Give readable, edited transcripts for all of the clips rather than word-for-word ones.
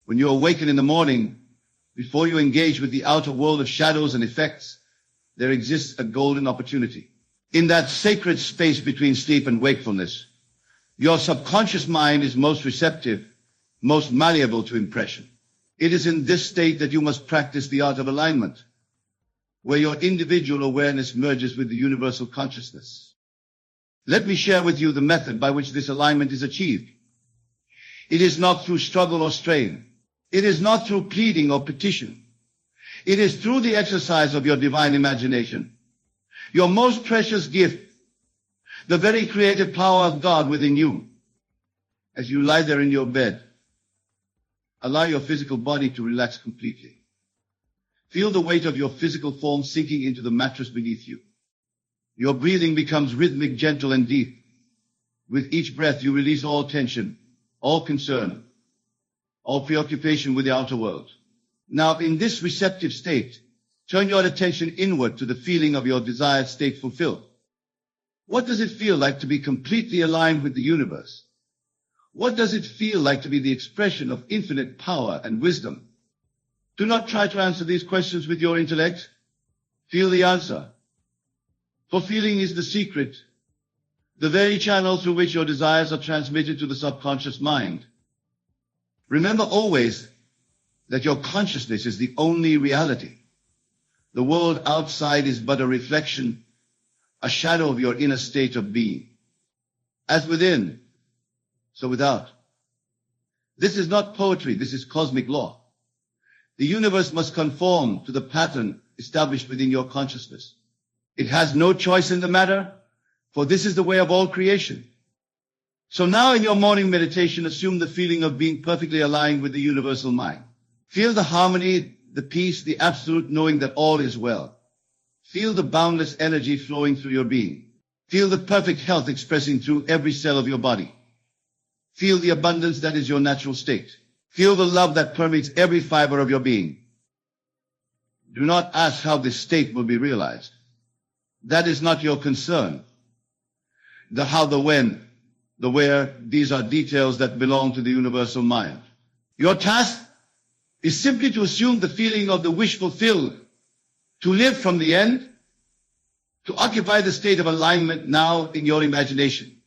When you awaken in the morning, before you engage with the outer world of shadows and effects, there exists a golden opportunity. In that sacred space between sleep and wakefulness, your subconscious mind is most receptive, most malleable to impression. It is in this state that you must practice the art of alignment, where your individual awareness merges with the universal consciousness. Let me share with you the method by which this alignment is achieved. It is not through struggle or strain. It is not through pleading or petition. It is through the exercise of your divine imagination, your most precious gift, the very creative power of God within you. As you lie there in your bed, allow your physical body to relax completely. Feel the weight of your physical form sinking into the mattress beneath you. Your breathing becomes rhythmic, gentle, and deep. With each breath, you release all tension, all concern, all preoccupation with the outer world. Now, in this receptive state, turn your attention inward to the feeling of your desired state fulfilled. What does it feel like to be completely aligned with the universe? What does it feel like to be the expression of infinite power and wisdom? Do not try to answer these questions with your intellect. Feel the answer. For feeling is the secret, the very channel through which your desires are transmitted to the subconscious mind. Remember always that your consciousness is the only reality. The world outside is but a reflection, a shadow of your inner state of being. As within, so without. This is not poetry, this is cosmic law. The universe must conform to the pattern established within your consciousness. It has no choice in the matter, for this is the way of all creation. So now in your morning meditation, assume the feeling of being perfectly aligned with the universal mind. Feel the harmony, the peace, the absolute knowing that all is well. Feel the boundless energy flowing through your being. Feel the perfect health expressing through every cell of your body. Feel the abundance that is your natural state. Feel the love that permeates every fiber of your being. Do not ask how this state will be realized. That is not your concern. The how, the when, the where, these are details that belong to the universal mind. Your task is simply to assume the feeling of the wish fulfilled, to live from the end, to occupy the state of alignment now in your imagination.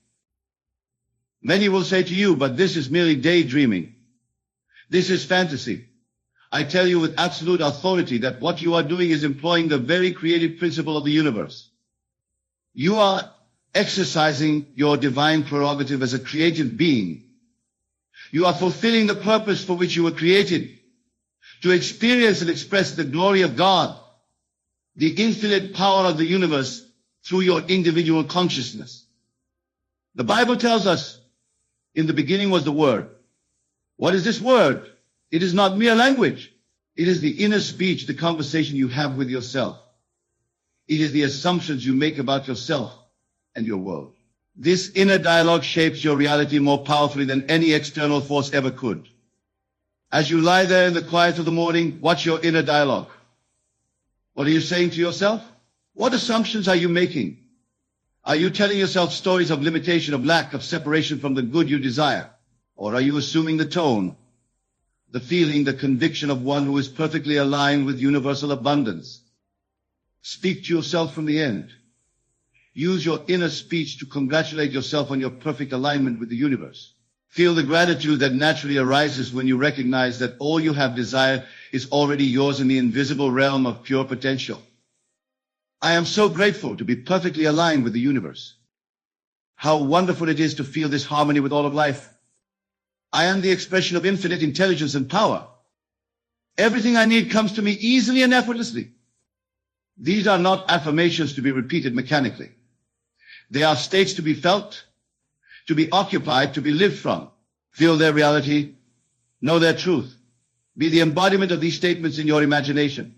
Many will say to you, but this is merely daydreaming. This is fantasy. I tell you with absolute authority that what you are doing is employing the very creative principle of the universe. You are exercising your divine prerogative as a creative being. You are fulfilling the purpose for which you were created, to experience and express the glory of God, the infinite power of the universe through your individual consciousness. The Bible tells us, in the beginning was the Word. What is this word? It is not mere language. It is the inner speech, the conversation you have with yourself. It is the assumptions you make about yourself and your world. This inner dialogue shapes your reality more powerfully than any external force ever could. As you lie there in the quiet of the morning, watch your inner dialogue. What are you saying to yourself? What assumptions are you making? Are you telling yourself stories of limitation, of lack, of separation from the good you desire? Or are you assuming the tone, the feeling, the conviction of one who is perfectly aligned with universal abundance? Speak to yourself from the end. Use your inner speech to congratulate yourself on your perfect alignment with the universe. Feel the gratitude that naturally arises when you recognize that all you have desired is already yours in the invisible realm of pure potential. I am so grateful to be perfectly aligned with the universe. How wonderful it is to feel this harmony with all of life. I am the expression of infinite intelligence and power. Everything I need comes to me easily and effortlessly. These are not affirmations to be repeated mechanically. They are states to be felt, to be occupied, to be lived from. Feel their reality, know their truth. Be the embodiment of these statements in your imagination.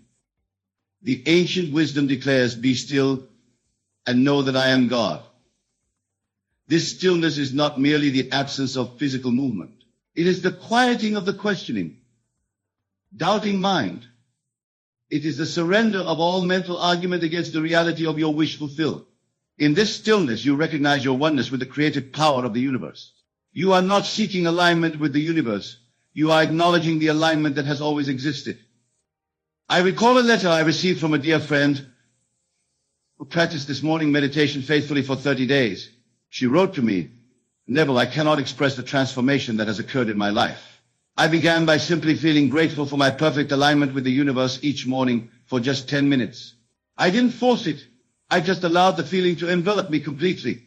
The ancient wisdom declares, be still and know that I am God. This stillness is not merely the absence of physical movement. It is the quieting of the questioning, doubting mind. It is the surrender of all mental argument against the reality of your wish fulfilled. In this stillness, you recognize your oneness with the creative power of the universe. You are not seeking alignment with the universe. You are acknowledging the alignment that has always existed. I recall a letter I received from a dear friend who practiced this morning meditation faithfully for 30 days. She wrote to me, "Neville, I cannot express the transformation that has occurred in my life. I began by simply feeling grateful for my perfect alignment with the universe each morning for just 10 minutes. I didn't force it. I just allowed the feeling to envelop me completely.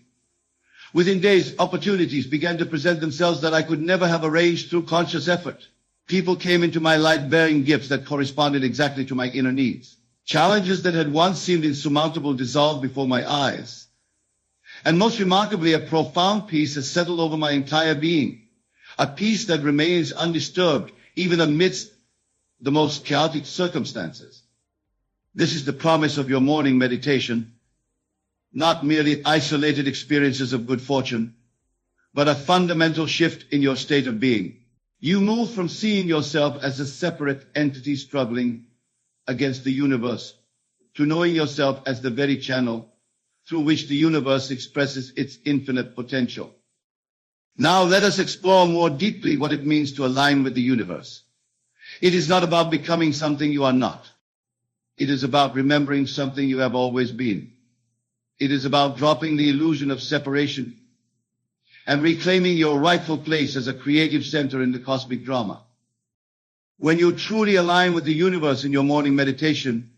Within days, opportunities began to present themselves that I could never have arranged through conscious effort. People came into my life bearing gifts that corresponded exactly to my inner needs. Challenges that had once seemed insurmountable dissolved before my eyes. And most remarkably, a profound peace has settled over my entire being. A peace that remains undisturbed even amidst the most chaotic circumstances. This is the promise of your morning meditation. Not merely isolated experiences of good fortune, but a fundamental shift in your state of being. You move from seeing yourself as a separate entity struggling against the universe to knowing yourself as the very channel through which the universe expresses its infinite potential. Now let us explore more deeply what it means to align with the universe. It is not about becoming something you are not. It is about remembering something you have always been. It is about dropping the illusion of separation and reclaiming your rightful place as a creative center in the cosmic drama. When you truly align with the universe in your morning meditation,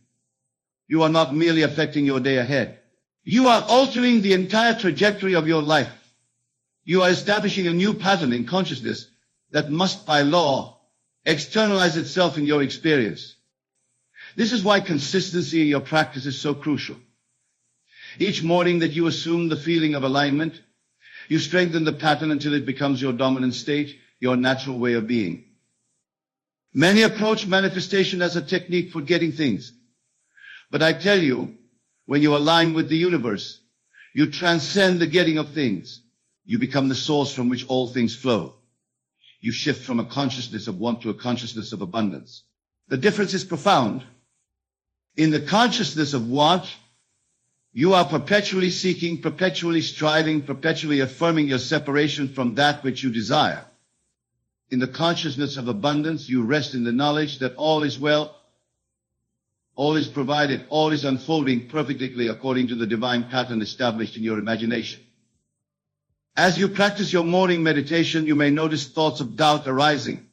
you are not merely affecting your day ahead. You are altering the entire trajectory of your life. You are establishing a new pattern in consciousness that must, by law, externalize itself in your experience. This is why consistency in your practice is so crucial. Each morning that you assume the feeling of alignment, you strengthen the pattern until it becomes your dominant state, your natural way of being. Many approach manifestation as a technique for getting things. But I tell you, when you align with the universe, you transcend the getting of things. You become the source from which all things flow. You shift from a consciousness of want to a consciousness of abundance. The difference is profound. In the consciousness of want, you are perpetually seeking, perpetually striving, perpetually affirming your separation from that which you desire. In the consciousness of abundance, you rest in the knowledge that all is well, all is provided, all is unfolding perfectly according to the divine pattern established in your imagination. As you practice your morning meditation, you may notice thoughts of doubt arising.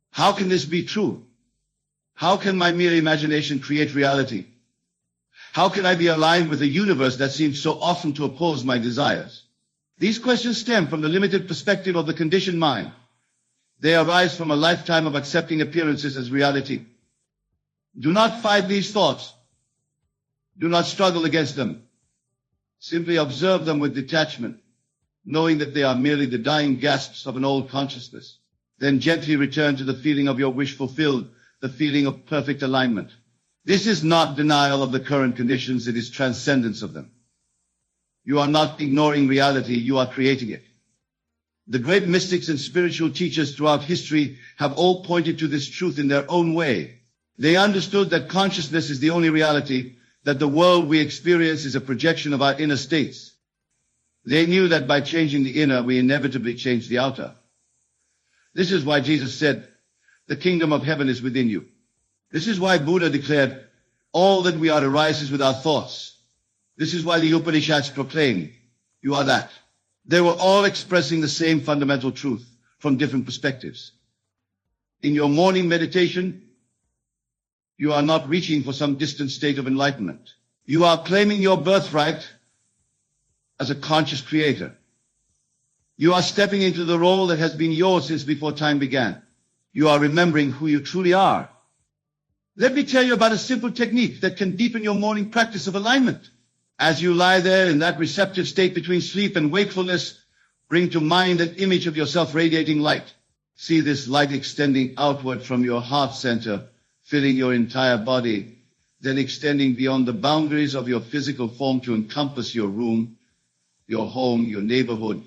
How can this be true? How can my mere imagination create reality? How can I be aligned with a universe that seems so often to oppose my desires? These questions stem from the limited perspective of the conditioned mind. They arise from a lifetime of accepting appearances as reality. Do not fight these thoughts. Do not struggle against them. Simply observe them with detachment, knowing that they are merely the dying gasps of an old consciousness. Then gently return to the feeling of your wish fulfilled, the feeling of perfect alignment. This is not denial of the current conditions, it is transcendence of them. You are not ignoring reality, you are creating it. The great mystics and spiritual teachers throughout history have all pointed to this truth in their own way. They understood that consciousness is the only reality, that the world we experience is a projection of our inner states. They knew that by changing the inner, we inevitably change the outer. This is why Jesus said, "The kingdom of heaven is within you." This is why Buddha declared, "All that we are arises with our thoughts." This is why the Upanishads proclaim, "You are that." They were all expressing the same fundamental truth from different perspectives. In your morning meditation, you are not reaching for some distant state of enlightenment. You are claiming your birthright as a conscious creator. You are stepping into the role that has been yours since before time began. You are remembering who you truly are. Let me tell you about a simple technique that can deepen your morning practice of alignment. As you lie there in that receptive state between sleep and wakefulness, bring to mind an image of yourself radiating light. See this light extending outward from your heart center, filling your entire body, then extending beyond the boundaries of your physical form to encompass your room, your home, your neighborhood,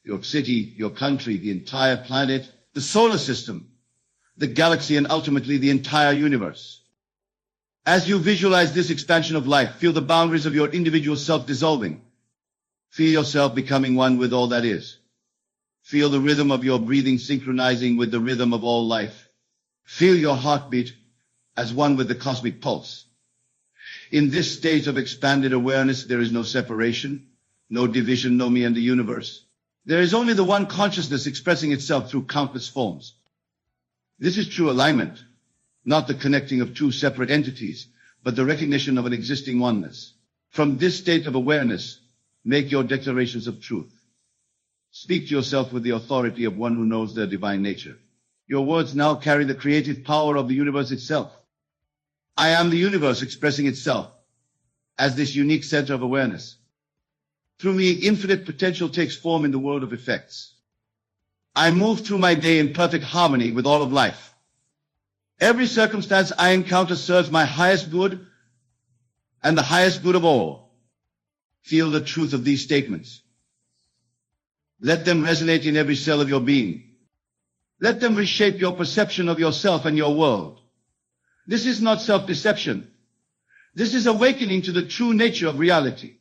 your city, your country, the entire planet, the solar system, the galaxy, and ultimately the entire universe. As you visualize this expansion of life, feel the boundaries of your individual self dissolving. Feel yourself becoming one with all that is. Feel the rhythm of your breathing synchronizing with the rhythm of all life. Feel your heartbeat as one with the cosmic pulse. In this state of expanded awareness, there is no separation, no division, no me and the universe. There is only the one consciousness expressing itself through countless forms. This is true alignment, not the connecting of two separate entities, but the recognition of an existing oneness. From this state of awareness, make your declarations of truth. Speak to yourself with the authority of one who knows their divine nature. Your words now carry the creative power of the universe itself. I am the universe expressing itself as this unique center of awareness. Through me, infinite potential takes form in the world of effects. I move through my day in perfect harmony with all of life. Every circumstance I encounter serves my highest good and the highest good of all. Feel the truth of these statements. Let them resonate in every cell of your being. Let them reshape your perception of yourself and your world. This is not self-deception. This is awakening to the true nature of reality.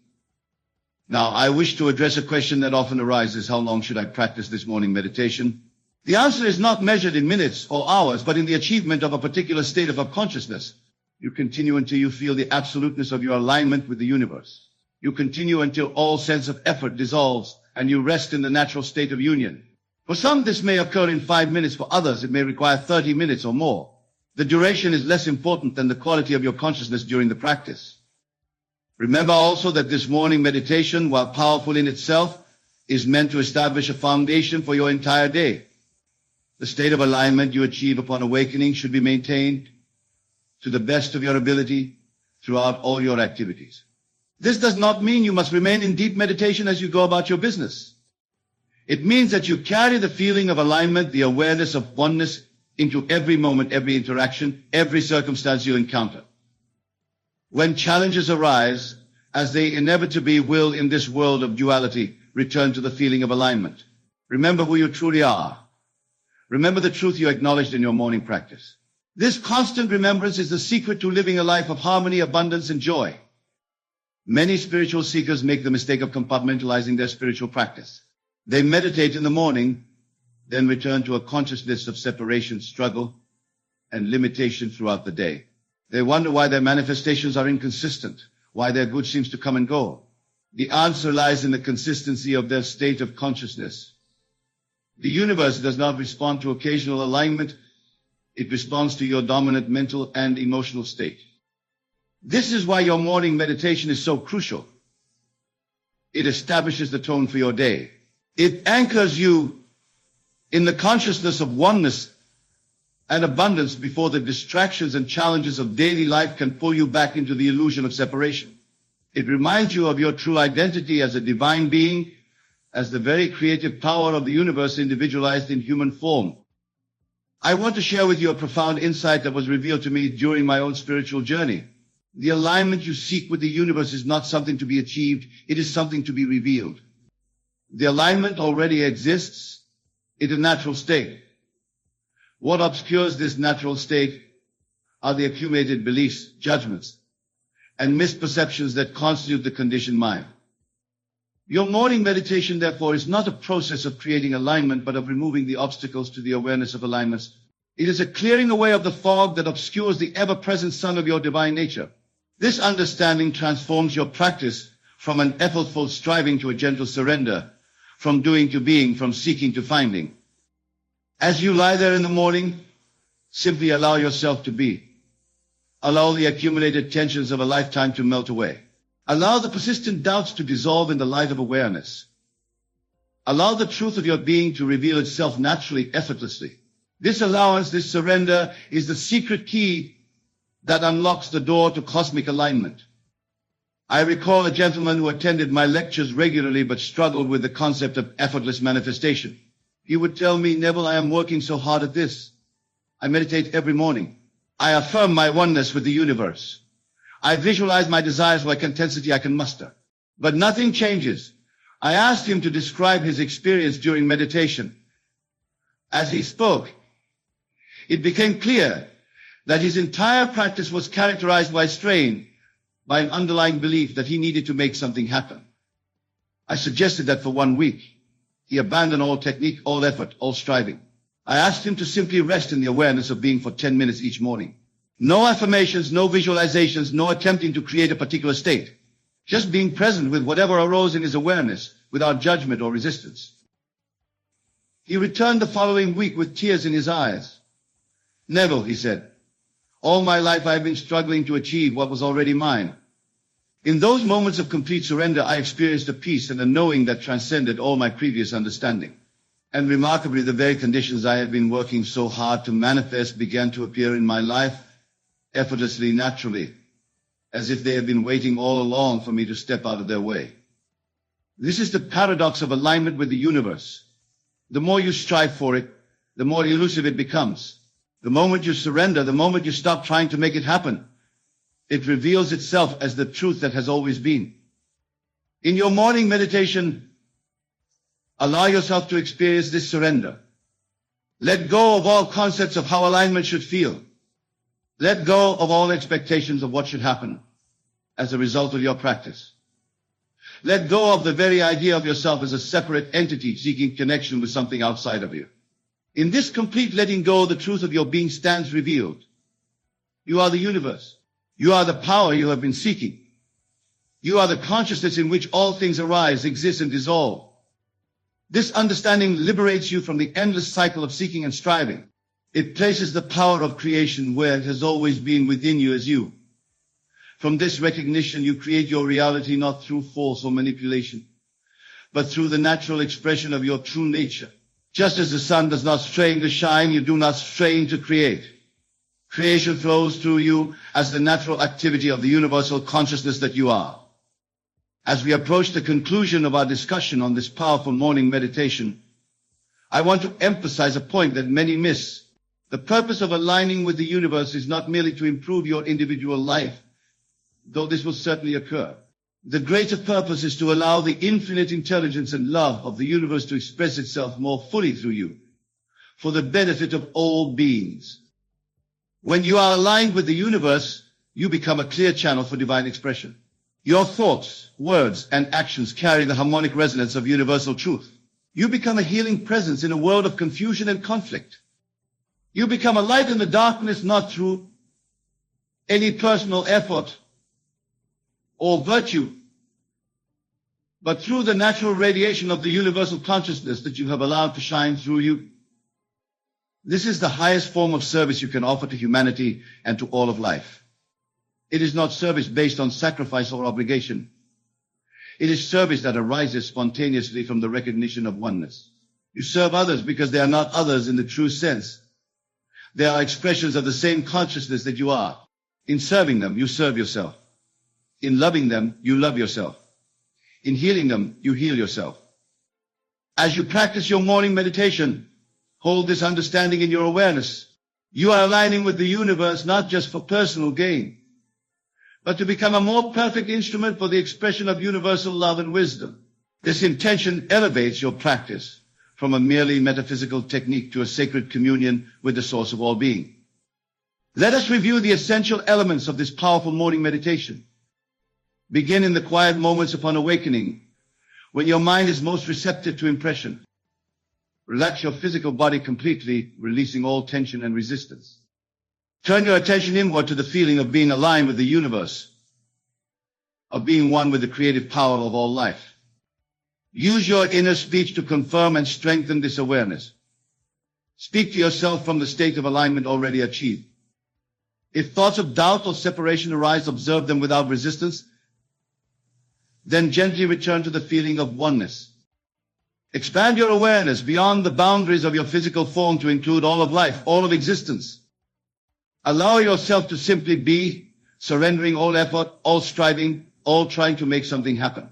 Now, I wish to address a question that often arises: how long should I practice this morning meditation? The answer is not measured in minutes or hours, but in the achievement of a particular state of consciousness. You continue until you feel the absoluteness of your alignment with the universe. You continue until all sense of effort dissolves and you rest in the natural state of union. For some, this may occur in 5 minutes. For others, it may require 30 minutes or more. The duration is less important than the quality of your consciousness during the practice. Remember also that this morning meditation, while powerful in itself, is meant to establish a foundation for your entire day. The state of alignment you achieve upon awakening should be maintained to the best of your ability throughout all your activities. This does not mean you must remain in deep meditation as you go about your business. It means that you carry the feeling of alignment, the awareness of oneness, into every moment, every interaction, every circumstance you encounter. When challenges arise, as they inevitably will in this world of duality, return to the feeling of alignment. Remember who you truly are. Remember the truth you acknowledged in your morning practice. This constant remembrance is the secret to living a life of harmony, abundance, and joy. Many spiritual seekers make the mistake of compartmentalizing their spiritual practice. They meditate in the morning, then return to a consciousness of separation, struggle, and limitation throughout the day. They wonder why their manifestations are inconsistent, why their good seems to come and go. The answer lies in the consistency of their state of consciousness. The universe does not respond to occasional alignment. It responds to your dominant mental and emotional state. This is why your morning meditation is so crucial. It establishes the tone for your day. It anchors you in the consciousness of oneness and abundance before the distractions and challenges of daily life can pull you back into the illusion of separation. It reminds you of your true identity as a divine being, as the very creative power of the universe individualized in human form. I want to share with you a profound insight that was revealed to me during my own spiritual journey. The alignment you seek with the universe is not something to be achieved, it is something to be revealed. The alignment already exists in a natural state. What obscures this natural state are the accumulated beliefs, judgments, and misperceptions that constitute the conditioned mind. Your morning meditation, therefore, is not a process of creating alignment, but of removing the obstacles to the awareness of alignments. It is a clearing away of the fog that obscures the ever-present sun of your divine nature. This understanding transforms your practice from an effortful striving to a gentle surrender, from doing to being, from seeking to finding. As you lie there in the morning, simply allow yourself to be. Allow the accumulated tensions of a lifetime to melt away. Allow the persistent doubts to dissolve in the light of awareness. Allow the truth of your being to reveal itself naturally, effortlessly. This allowance, this surrender, is the secret key that unlocks the door to cosmic alignment. I recall a gentleman who attended my lectures regularly but struggled with the concept of effortless manifestation. He would tell me, "Neville, I am working so hard at this. I meditate every morning. I affirm my oneness with the universe. I visualize my desires like intensity I can muster. But nothing changes." I asked him to describe his experience during meditation. As he spoke, it became clear that his entire practice was characterized by strain, by an underlying belief that he needed to make something happen. I suggested that for 1 week, He abandoned all technique, all effort, all striving. I asked him to simply rest in the awareness of being for 10 minutes each morning. No affirmations, no visualizations, no attempting to create a particular state. Just being present with whatever arose in his awareness, without judgment or resistance. He returned the following week with tears in his eyes. Neville, he said, all my life I have been struggling to achieve what was already mine. In those moments of complete surrender, I experienced a peace and a knowing that transcended all my previous understanding. And remarkably, the very conditions I had been working so hard to manifest began to appear in my life effortlessly, naturally, as if they had been waiting all along for me to step out of their way. This is the paradox of alignment with the universe. The more you strive for it, the more elusive it becomes. The moment you surrender, the moment you stop trying to make it happen, it reveals itself as the truth that has always been. In your morning meditation, allow yourself to experience this surrender. Let go of all concepts of how alignment should feel. Let go of all expectations of what should happen as a result of your practice. Let go of the very idea of yourself as a separate entity seeking connection with something outside of you. In this complete letting go, the truth of your being stands revealed. You are the universe. You are the power you have been seeking. You are the consciousness in which all things arise, exist, and dissolve. This understanding liberates you from the endless cycle of seeking and striving. It places the power of creation where it has always been within you as you. From this recognition, you create your reality not through force or manipulation, but through the natural expression of your true nature. Just as the sun does not strain to shine, you do not strain to create. Creation flows through you as the natural activity of the universal consciousness that you are. As we approach the conclusion of our discussion on this powerful morning meditation, I want to emphasize a point that many miss. The purpose of aligning with the universe is not merely to improve your individual life, though this will certainly occur. The greater purpose is to allow the infinite intelligence and love of the universe to express itself more fully through you, for the benefit of all beings. When you are aligned with the universe, you become a clear channel for divine expression. Your thoughts, words, and actions carry the harmonic resonance of universal truth. You become a healing presence in a world of confusion and conflict. You become a light in the darkness, not through any personal effort or virtue, but through the natural radiation of the universal consciousness that you have allowed to shine through you. This is the highest form of service you can offer to humanity and to all of life. It is not service based on sacrifice or obligation. It is service that arises spontaneously from the recognition of oneness. You serve others because they are not others in the true sense. They are expressions of the same consciousness that you are. In serving them, you serve yourself. In loving them, you love yourself. In healing them, you heal yourself. As you practice your morning meditation, hold this understanding in your awareness. You are aligning with the universe not just for personal gain, but to become a more perfect instrument for the expression of universal love and wisdom. This intention elevates your practice from a merely metaphysical technique to a sacred communion with the source of all being. Let us review the essential elements of this powerful morning meditation. Begin in the quiet moments upon awakening, when your mind is most receptive to impression. Relax your physical body completely, releasing all tension and resistance. Turn your attention inward to the feeling of being aligned with the universe, of being one with the creative power of all life. Use your inner speech to confirm and strengthen this awareness. Speak to yourself from the state of alignment already achieved. If thoughts of doubt or separation arise, observe them without resistance. Then gently return to the feeling of oneness. Expand your awareness beyond the boundaries of your physical form to include all of life, all of existence. Allow yourself to simply be, surrendering all effort, all striving, all trying to make something happen.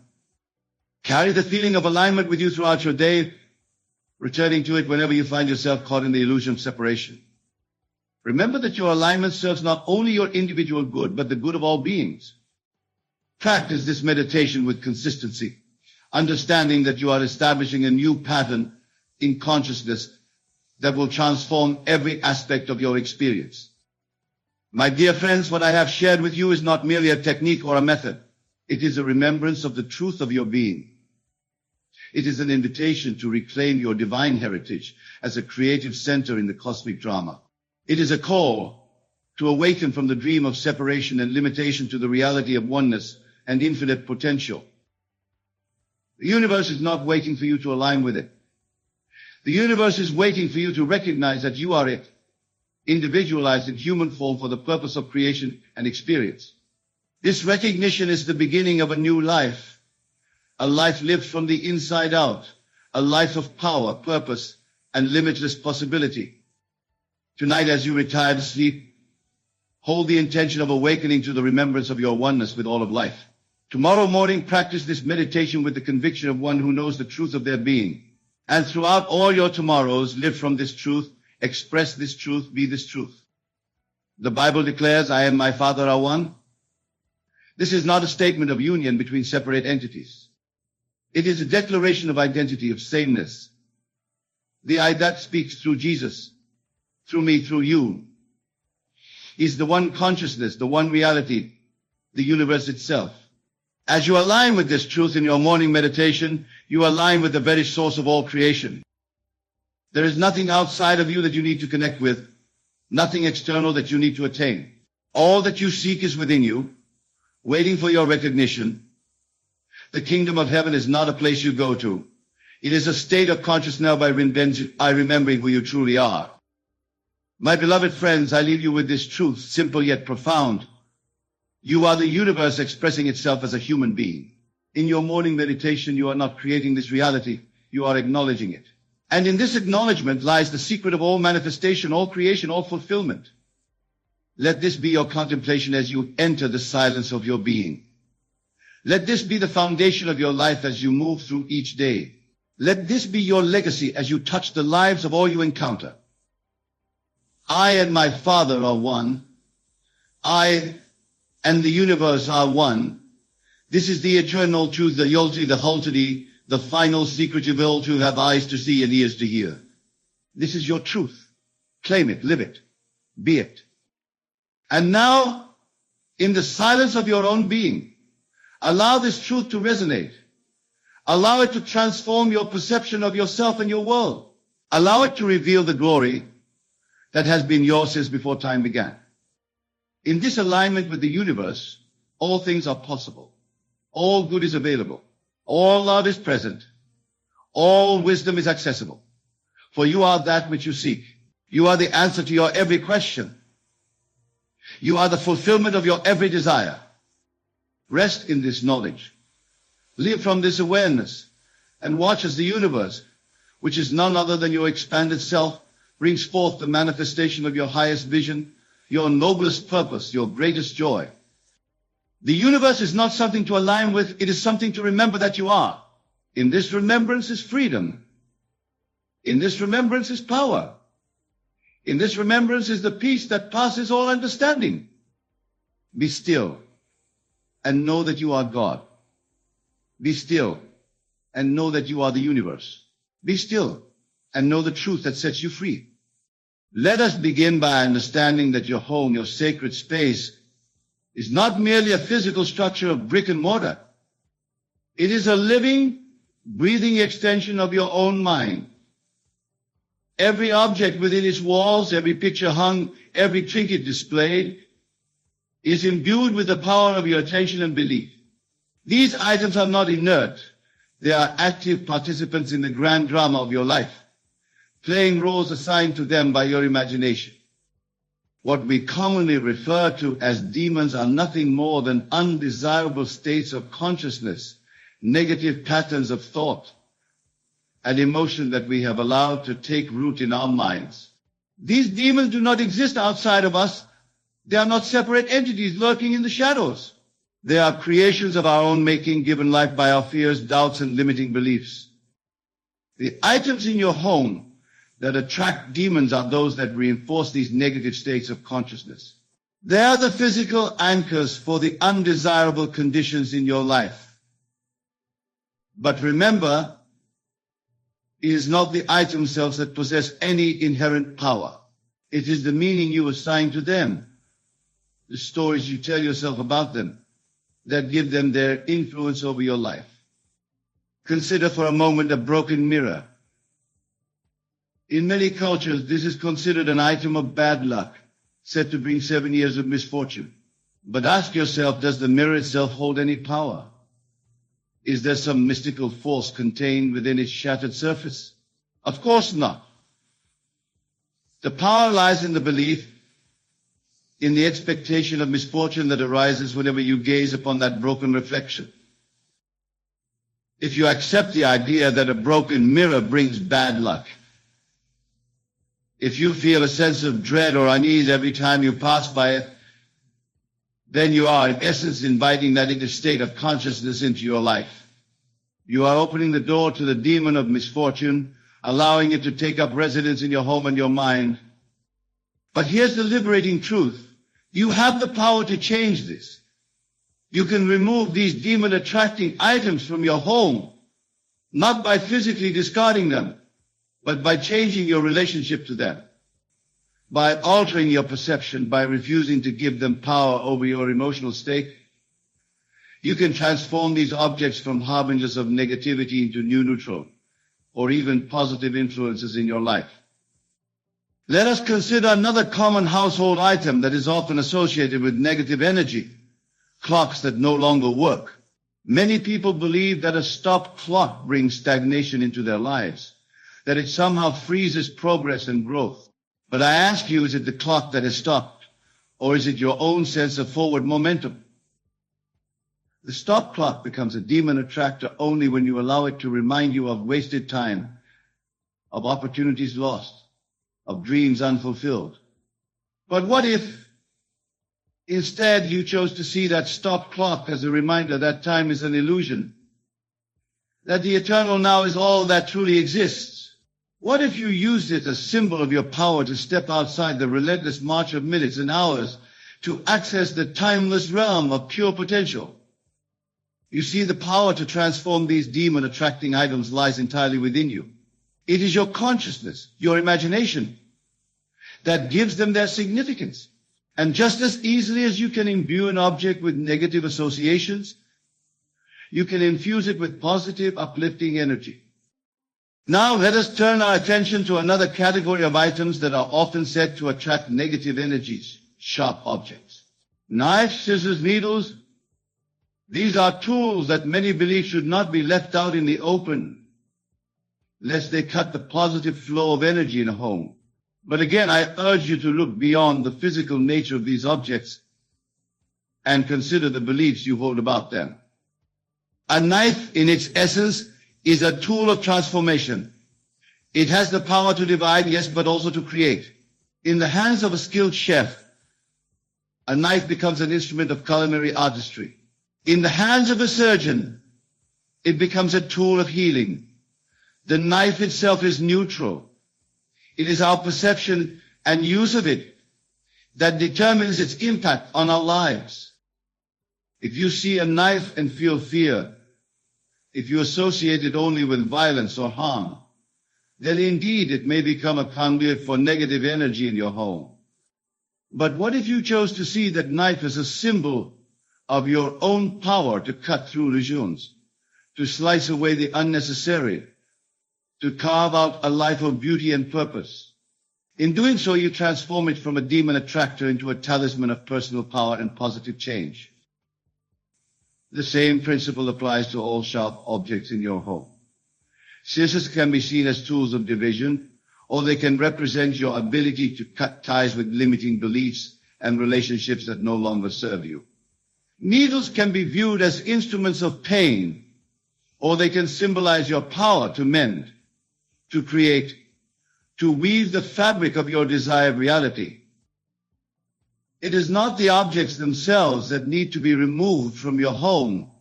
Carry the feeling of alignment with you throughout your day, returning to it whenever you find yourself caught in the illusion of separation. Remember that your alignment serves not only your individual good, but the good of all beings. Practice this meditation with consistency, understanding that you are establishing a new pattern in consciousness that will transform every aspect of your experience. My dear friends, what I have shared with you is not merely a technique or a method. It is a remembrance of the truth of your being. It is an invitation to reclaim your divine heritage as a creative center in the cosmic drama. It is a call to awaken from the dream of separation and limitation to the reality of oneness and infinite potential. The universe is not waiting for you to align with it. The universe is waiting for you to recognize that you are it, individualized in human form for the purpose of creation and experience. This recognition is the beginning of a new life, a life lived from the inside out, a life of power, purpose, and limitless possibility. Tonight, as you retire to sleep, hold the intention of awakening to the remembrance of your oneness with all of life. Tomorrow morning, practice this meditation with the conviction of one who knows the truth of their being. And throughout all your tomorrows, live from this truth, express this truth, be this truth. The Bible declares, I and my Father are one. This is not a statement of union between separate entities. It is a declaration of identity, of sameness. The I that speaks through Jesus, through me, through you, is the one consciousness, the one reality, the universe itself. As you align with this truth in your morning meditation, you align with the very source of all creation. There is nothing outside of you that you need to connect with, nothing external that you need to attain. All that you seek is within you, waiting for your recognition. The kingdom of heaven is not a place you go to. It is a state of consciousness by remembering who you truly are. My beloved friends, I leave you with this truth, simple yet profound. You are the universe expressing itself as a human being. In your morning meditation, you are not creating this reality, you are acknowledging it. And in this acknowledgement lies the secret of all manifestation, all creation, all fulfillment. Let this be your contemplation as you enter the silence of your being. Let this be the foundation of your life as you move through each day. Let this be your legacy as you touch the lives of all you encounter. I and my Father are one. I and the universe are one. This is the eternal truth, the Yolti, the Hultadi, the final secret you will to have eyes to see and ears to hear. This is your truth. Claim it, live it, be it. And now, in the silence of your own being, allow this truth to resonate. Allow it to transform your perception of yourself and your world. Allow it to reveal the glory that has been yours since before time began. In this alignment with the universe, all things are possible. All good is available. All love is present. All wisdom is accessible. For you are that which you seek. You are the answer to your every question. You are the fulfillment of your every desire. Rest in this knowledge. Live from this awareness and watch as the universe, which is none other than your expanded self, brings forth the manifestation of your highest vision, your noblest purpose, your greatest joy. The universe is not something to align with, it is something to remember that you are. In this remembrance is freedom. In this remembrance is power. In this remembrance is the peace that passes all understanding. Be still and know that you are God. Be still and know that you are the universe. Be still and know the truth that sets you free. Let us begin by understanding that your home, your sacred space, is not merely a physical structure of brick and mortar. It is a living, breathing extension of your own mind. Every object within its walls, every picture hung, every trinket displayed, is imbued with the power of your attention and belief. These items are not inert. They are active participants in the grand drama of your life, playing roles assigned to them by your imagination. What we commonly refer to as demons are nothing more than undesirable states of consciousness, negative patterns of thought and emotion that we have allowed to take root in our minds. These demons do not exist outside of us. They are not separate entities lurking in the shadows. They are creations of our own making, given life by our fears, doubts, and limiting beliefs. The items in your home that attract demons are those that reinforce these negative states of consciousness. They are the physical anchors for the undesirable conditions in your life. But remember, it is not the items themselves that possess any inherent power. It is the meaning you assign to them, the stories you tell yourself about them, that give them their influence over your life. Consider for a moment a broken mirror. In many cultures, this is considered an item of bad luck, said to bring 7 years of misfortune. But ask yourself, does the mirror itself hold any power? Is there some mystical force contained within its shattered surface? Of course not. The power lies in the belief, in the expectation of misfortune that arises whenever you gaze upon that broken reflection. If you accept the idea that a broken mirror brings bad luck, if you feel a sense of dread or unease every time you pass by it, then you are in essence inviting that inner state of consciousness into your life. You are opening the door to the demon of misfortune, allowing it to take up residence in your home and your mind. But here's the liberating truth. You have the power to change this. You can remove these demon-attracting items from your home, not by physically discarding them, but by changing your relationship to them, by altering your perception, by refusing to give them power over your emotional state. You can transform these objects from harbingers of negativity into new neutral or even positive influences in your life. Let us consider another common household item that is often associated with negative energy: clocks that no longer work. Many people believe that a stopped clock brings stagnation into their lives, that it somehow freezes progress and growth. But I ask you, is it the clock that has stopped, or is it your own sense of forward momentum? The stop clock becomes a demon attractor only when you allow it to remind you of wasted time, of opportunities lost, of dreams unfulfilled. But what if instead you chose to see that stop clock as a reminder that time is an illusion, that the eternal now is all that truly exists? What if you used it as a symbol of your power to step outside the relentless march of minutes and hours to access the timeless realm of pure potential? You see, the power to transform these demon-attracting items lies entirely within you. It is your consciousness, your imagination, that gives them their significance. And just as easily as you can imbue an object with negative associations, you can infuse it with positive, uplifting energy. Now let us turn our attention to another category of items that are often said to attract negative energies: sharp objects. Knives, scissors, needles. These are tools that many believe should not be left out in the open, lest they cut the positive flow of energy in a home. But again, I urge you to look beyond the physical nature of these objects and consider the beliefs you hold about them. A knife, in its essence, is a tool of transformation. It has the power to divide, yes, but also to create. In the hands of a skilled chef, a knife becomes an instrument of culinary artistry. In the hands of a surgeon, it becomes a tool of healing. The knife itself is neutral. It is our perception and use of it that determines its impact on our lives. If you see a knife and feel fear, if you associate it only with violence or harm, then indeed it may become a conduit for negative energy in your home. But what if you chose to see that knife as a symbol of your own power to cut through illusions, to slice away the unnecessary, to carve out a life of beauty and purpose? In doing so, you transform it from a demon attractor into a talisman of personal power and positive change. The same principle applies to all sharp objects in your home. Scissors can be seen as tools of division, or they can represent your ability to cut ties with limiting beliefs and relationships that no longer serve you. Needles can be viewed as instruments of pain, or they can symbolize your power to mend, to create, to weave the fabric of your desired reality. It is not the objects themselves that need to be removed from your home.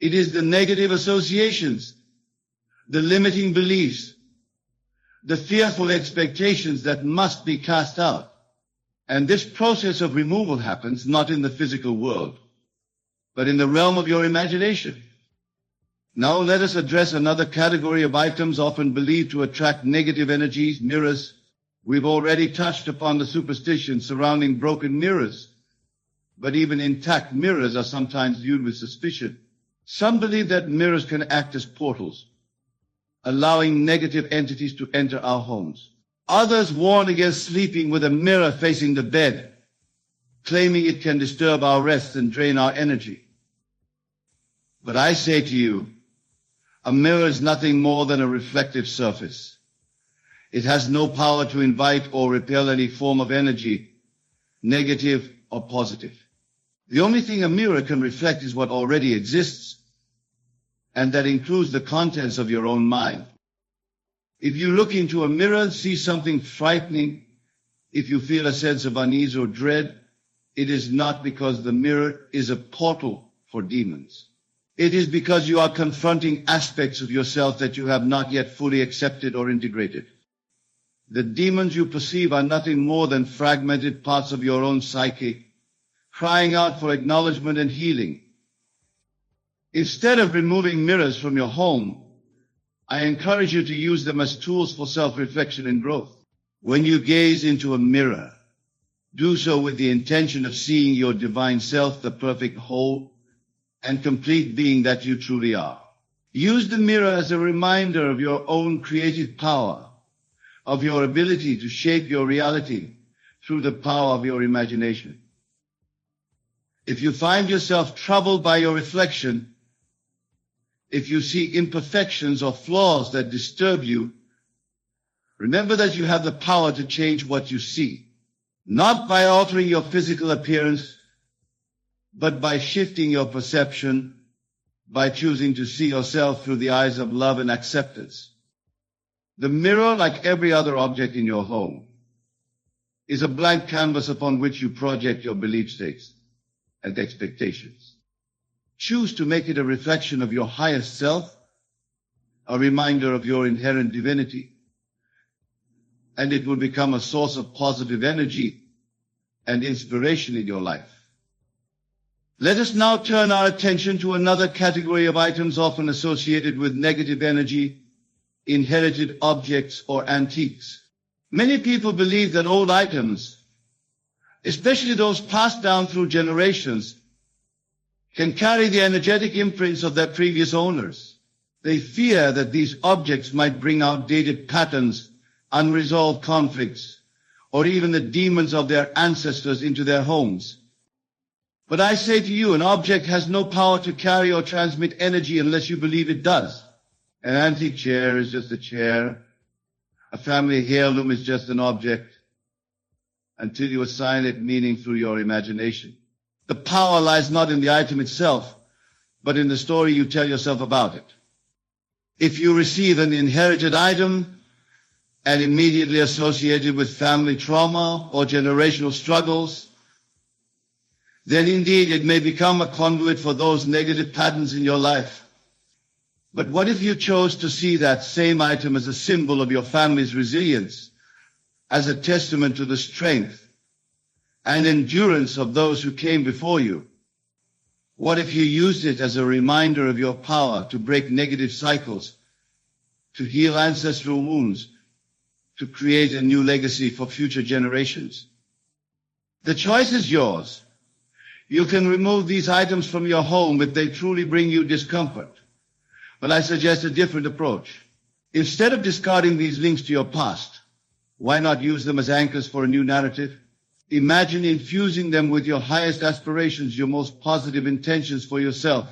It is the negative associations, the limiting beliefs, the fearful expectations that must be cast out. And this process of removal happens not in the physical world, but in the realm of your imagination. Now let us address another category of items often believed to attract negative energies: mirrors. We've already touched upon the superstition surrounding broken mirrors, but even intact mirrors are sometimes viewed with suspicion. Some believe that mirrors can act as portals, allowing negative entities to enter our homes. Others warn against sleeping with a mirror facing the bed, claiming it can disturb our rest and drain our energy. But I say to you, a mirror is nothing more than a reflective surface. It has no power to invite or repel any form of energy, negative or positive. The only thing a mirror can reflect is what already exists, and that includes the contents of your own mind. If you look into a mirror and see something frightening, if you feel a sense of unease or dread, it is not because the mirror is a portal for demons. It is because you are confronting aspects of yourself that you have not yet fully accepted or integrated. The demons you perceive are nothing more than fragmented parts of your own psyche, crying out for acknowledgement and healing. Instead of removing mirrors from your home, I encourage you to use them as tools for self-reflection and growth. When you gaze into a mirror, do so with the intention of seeing your divine self, the perfect whole and complete being that you truly are. Use the mirror as a reminder of your own creative power, of your ability to shape your reality through the power of your imagination. If you find yourself troubled by your reflection, if you see imperfections or flaws that disturb you, remember that you have the power to change what you see, not by altering your physical appearance, but by shifting your perception, by choosing to see yourself through the eyes of love and acceptance. The mirror, like every other object in your home, is a blank canvas upon which you project your belief states and expectations. Choose to make it a reflection of your highest self, a reminder of your inherent divinity, and it will become a source of positive energy and inspiration in your life. Let us now turn our attention to another category of items often associated with negative energy, inherited objects or antiques. Many people believe that old items, especially those passed down through generations, can carry the energetic imprints of their previous owners. They fear that these objects might bring outdated patterns, unresolved conflicts, or even the demons of their ancestors into their homes. But I say to you, an object has no power to carry or transmit energy unless you believe it does. An antique chair is just a chair. A family heirloom is just an object until you assign it meaning through your imagination. The power lies not in the item itself, but in the story you tell yourself about it. If you receive an inherited item and immediately associate it with family trauma or generational struggles, then indeed it may become a conduit for those negative patterns in your life. But what if you chose to see that same item as a symbol of your family's resilience, as a testament to the strength and endurance of those who came before you? What if you used it as a reminder of your power to break negative cycles, to heal ancestral wounds, to create a new legacy for future generations? The choice is yours. You can remove these items from your home if they truly bring you discomfort. But I suggest a different approach. Instead of discarding these links to your past, why not use them as anchors for a new narrative? Imagine infusing them with your highest aspirations, your most positive intentions for yourself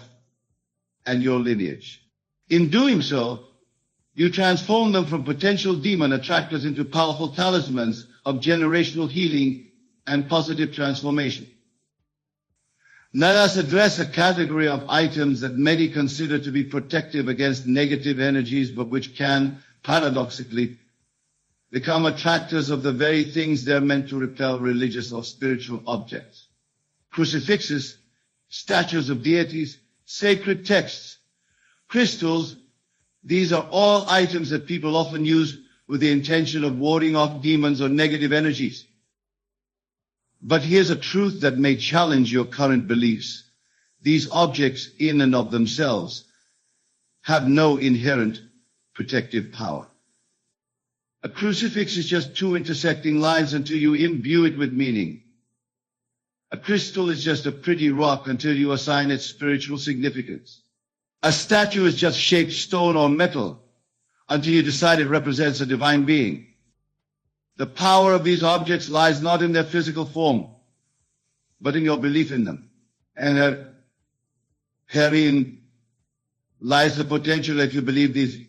and your lineage. In doing so, you transform them from potential demon attractors into powerful talismans of generational healing and positive transformation. Let us address a category of items that many consider to be protective against negative energies, but which can, paradoxically, become attractors of the very things they're meant to repel: religious or spiritual objects. Crucifixes, statues of deities, sacred texts, crystals, these are all items that people often use with the intention of warding off demons or negative energies. But here's a truth that may challenge your current beliefs. These objects, in and of themselves, have no inherent protective power. A crucifix is just two intersecting lines until you imbue it with meaning. A crystal is just a pretty rock until you assign it spiritual significance. A statue is just shaped stone or metal until you decide it represents a divine being. The power of these objects lies not in their physical form, but in your belief in them. And herein lies the potential if you believe these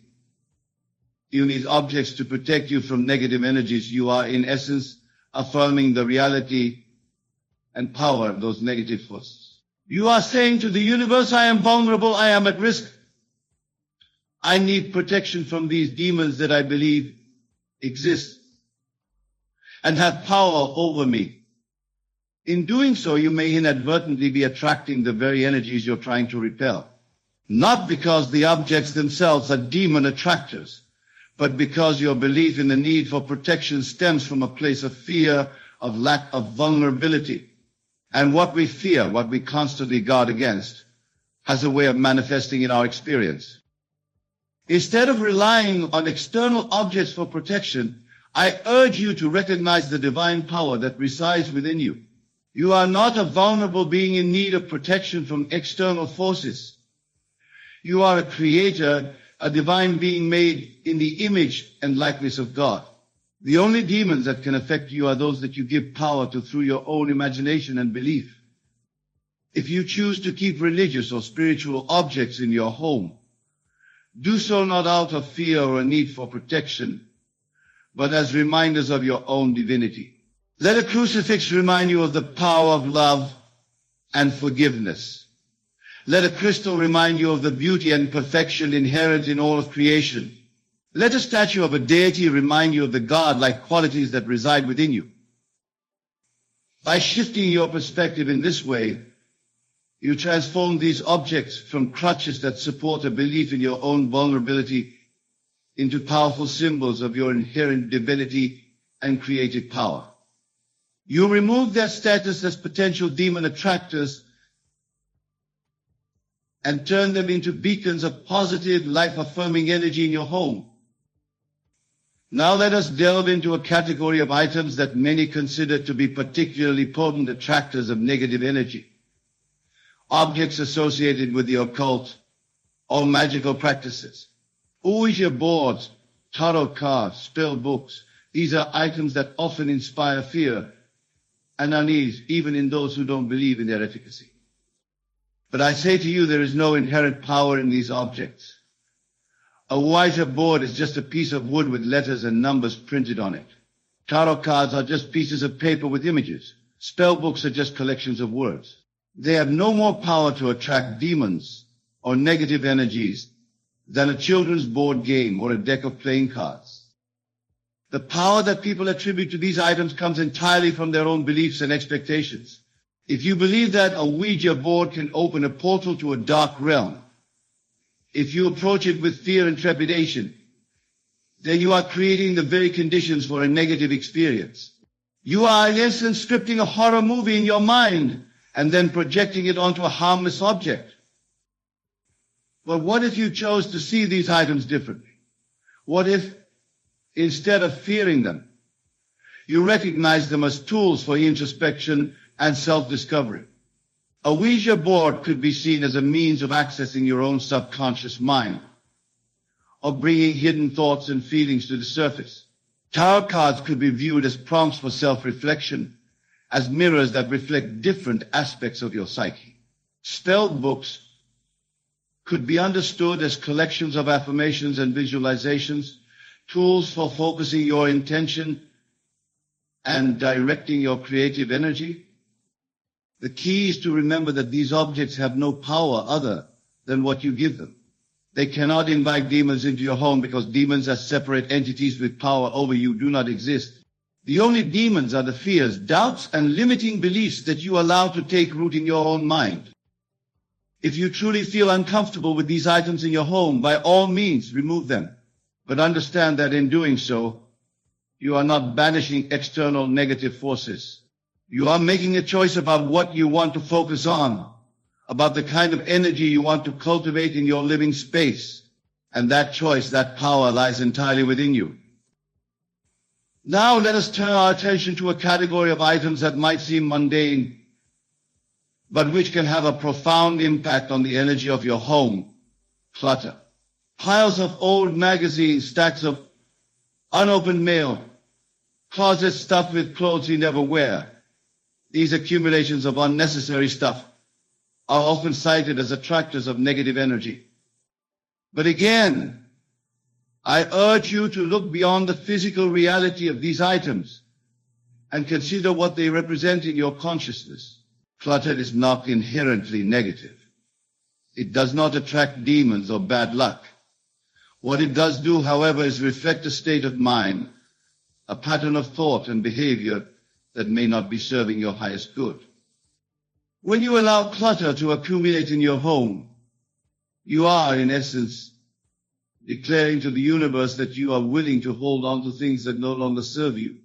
objects to protect you from negative energies. You are in essence affirming the reality and power of those negative forces. You are saying to the universe, I am vulnerable, I am at risk. I need protection from these demons that I believe exist and have power over me. In doing so, you may inadvertently be attracting the very energies you're trying to repel. Not because the objects themselves are demon attractors, but because your belief in the need for protection stems from a place of fear, of lack of vulnerability. And what we fear, what we constantly guard against, has a way of manifesting in our experience. Instead of relying on external objects for protection, I urge you to recognize the divine power that resides within you. You are not a vulnerable being in need of protection from external forces. You are a creator, a divine being made in the image and likeness of God. The only demons that can affect you are those that you give power to through your own imagination and belief. If you choose to keep religious or spiritual objects in your home, do so not out of fear or a need for protection, but as reminders of your own divinity. Let a crucifix remind you of the power of love and forgiveness. Let a crystal remind you of the beauty and perfection inherent in all of creation. Let a statue of a deity remind you of the God-like qualities that reside within you. By shifting your perspective in this way, you transform these objects from crutches that support a belief in your own vulnerability into powerful symbols of your inherent divinity and creative power. You remove their status as potential demon attractors and turn them into beacons of positive, life-affirming energy in your home. Now let us delve into a category of items that many consider to be particularly potent attractors of negative energy. Objects associated with the occult or magical practices. Ouija boards, tarot cards, spell books. These are items that often inspire fear and unease, even in those who don't believe in their efficacy. But I say to you, there is no inherent power in these objects. A Ouija board is just a piece of wood with letters and numbers printed on it. Tarot cards are just pieces of paper with images. Spell books are just collections of words. They have no more power to attract demons or negative energies than a children's board game or a deck of playing cards. The power that people attribute to these items comes entirely from their own beliefs and expectations. If you believe that a Ouija board can open a portal to a dark realm, if you approach it with fear and trepidation, then you are creating the very conditions for a negative experience. You are in essence scripting a horror movie in your mind and then projecting it onto a harmless object. But what if you chose to see these items differently? What if, instead of fearing them, you recognize them as tools for introspection and self-discovery? A Ouija board could be seen as a means of accessing your own subconscious mind, of bringing hidden thoughts and feelings to the surface. Tarot cards could be viewed as prompts for self-reflection, as mirrors that reflect different aspects of your psyche. Spell books could be understood as collections of affirmations and visualizations, tools for focusing your intention and directing your creative energy. The key is to remember that these objects have no power other than what you give them. They cannot invite demons into your home because demons as separate entities with power over you do not exist. The only demons are the fears, doubts, and limiting beliefs that you allow to take root in your own mind. If you truly feel uncomfortable with these items in your home, by all means, remove them. But understand that in doing so, you are not banishing external negative forces. You are making a choice about what you want to focus on, about the kind of energy you want to cultivate in your living space. And that choice, that power lies entirely within you. Now let us turn our attention to a category of items that might seem mundane, but which can have a profound impact on the energy of your home Clutter. Piles of old magazines, stacks of unopened mail, closets stuffed with clothes you never wear. These accumulations of unnecessary stuff are often cited as attractors of negative energy. But again, I urge you to look beyond the physical reality of these items and consider what they represent in your consciousness. Clutter is not inherently negative. It does not attract demons or bad luck. What it does do, however, is reflect a state of mind, a pattern of thought and behavior that may not be serving your highest good. When you allow clutter to accumulate in your home, you are, in essence, declaring to the universe that you are willing to hold on to things that no longer serve you.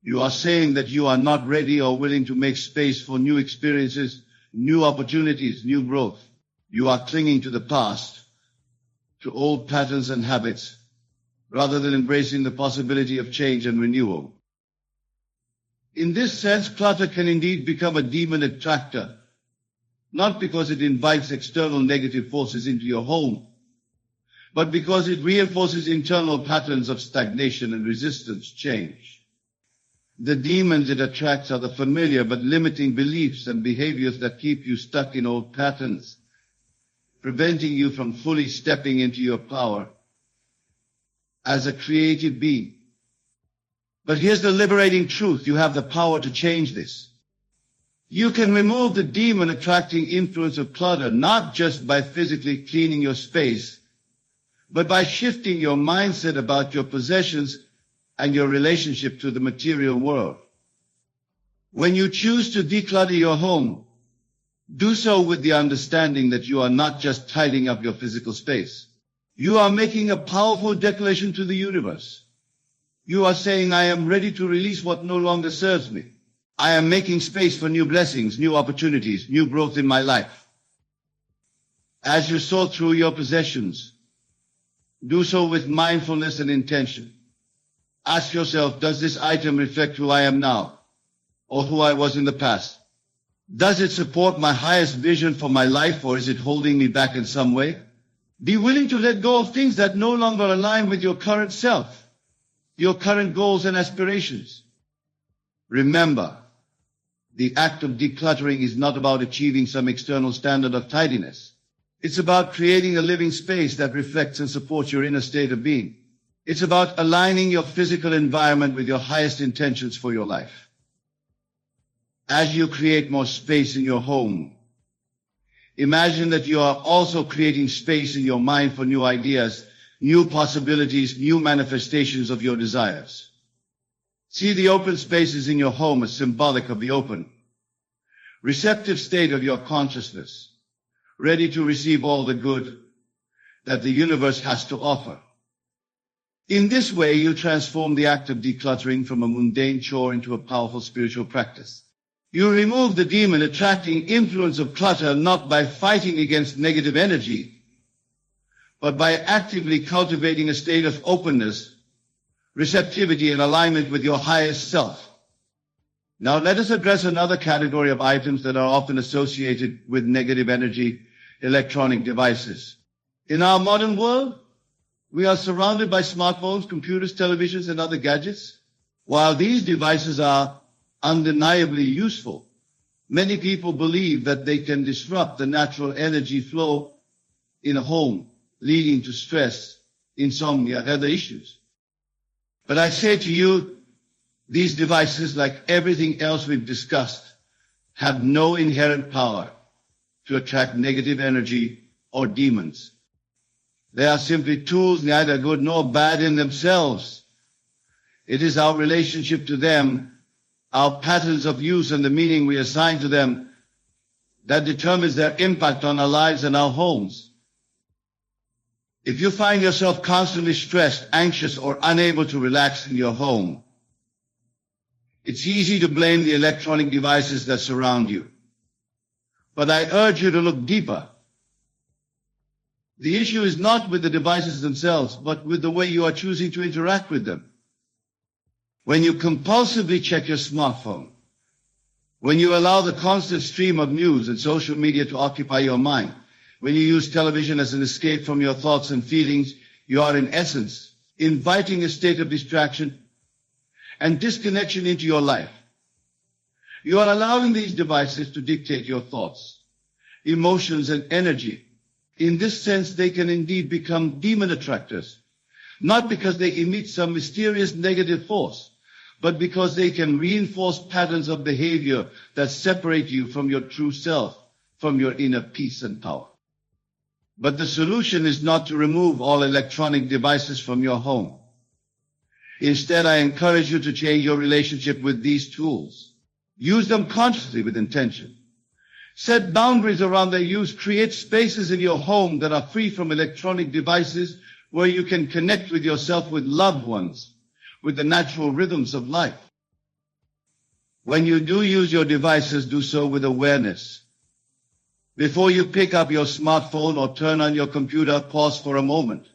You are saying that you are not ready or willing to make space for new experiences, new opportunities, new growth. You are clinging to the past, to old patterns and habits, rather than embracing the possibility of change and renewal. In this sense, clutter can indeed become a demon attractor, not because it invites external negative forces into your home, but because it reinforces internal patterns of stagnation and resistance change. The demons it attracts are the familiar but limiting beliefs and behaviors that keep you stuck in old patterns, preventing you from fully stepping into your power as a creative being. But here's the liberating truth. You have the power to change this. You can remove the demon attracting influence of clutter, not just by physically cleaning your space, but by shifting your mindset about your possessions and your relationship to the material world. When you choose to declutter your home, do so with the understanding that you are not just tidying up your physical space. You are making a powerful declaration to the universe. You are saying, I am ready to release what no longer serves me. I am making space for new blessings, new opportunities, new growth in my life. As you sort through your possessions, do so with mindfulness and intention. Ask yourself, does this item reflect who I am now or who I was in the past? Does it support my highest vision for my life, or is it holding me back in some way? Be willing to let go of things that no longer align with your current self, your current goals and aspirations. Remember, the act of decluttering is not about achieving some external standard of tidiness. It's about creating a living space that reflects and supports your inner state of being. It's about aligning your physical environment with your highest intentions for your life. As you create more space in your home, imagine that you are also creating space in your mind for new ideas, new possibilities, new manifestations of your desires. See the open spaces in your home as symbolic of the open, receptive state of your consciousness, ready to receive all the good that the universe has to offer. In this way, you transform the act of decluttering from a mundane chore into a powerful spiritual practice. You remove the demon attracting influence of clutter not by fighting against negative energy, but by actively cultivating a state of openness, receptivity, and alignment with your highest self. Now let us address another category of items that are often associated with negative energy, electronic devices. In our modern world, we are surrounded by smartphones, computers, televisions, and other gadgets. While these devices are undeniably useful, many people believe that they can disrupt the natural energy flow in a home, leading to stress, insomnia, and other issues. But I say to you, these devices, like everything else we've discussed, have no inherent power to attract negative energy or demons. They are simply tools, neither good nor bad in themselves. It is our relationship to them, our patterns of use and the meaning we assign to them that determines their impact on our lives and our homes. If you find yourself constantly stressed, anxious, or unable to relax in your home, it's easy to blame the electronic devices that surround you. But I urge you to look deeper. The issue is not with the devices themselves, but with the way you are choosing to interact with them. When you compulsively check your smartphone, when you allow the constant stream of news and social media to occupy your mind, When you use television as an escape from your thoughts and feelings, you are in essence inviting a state of distraction and disconnection into your life. You are allowing these devices to dictate your thoughts, emotions, and energy. In this sense, they can indeed become demon attractors, not because they emit some mysterious negative force, but because they can reinforce patterns of behavior that separate you from your true self, from your inner peace and power. But the solution is not to remove all electronic devices from your home. Instead, I encourage you to change your relationship with these tools. Use them consciously with intention. Set boundaries around their use. Create spaces in your home that are free from electronic devices where you can connect with yourself, with loved ones, with the natural rhythms of life. When you do use your devices, do so with awareness. Before you pick up your smartphone or turn on your computer, pause for a moment.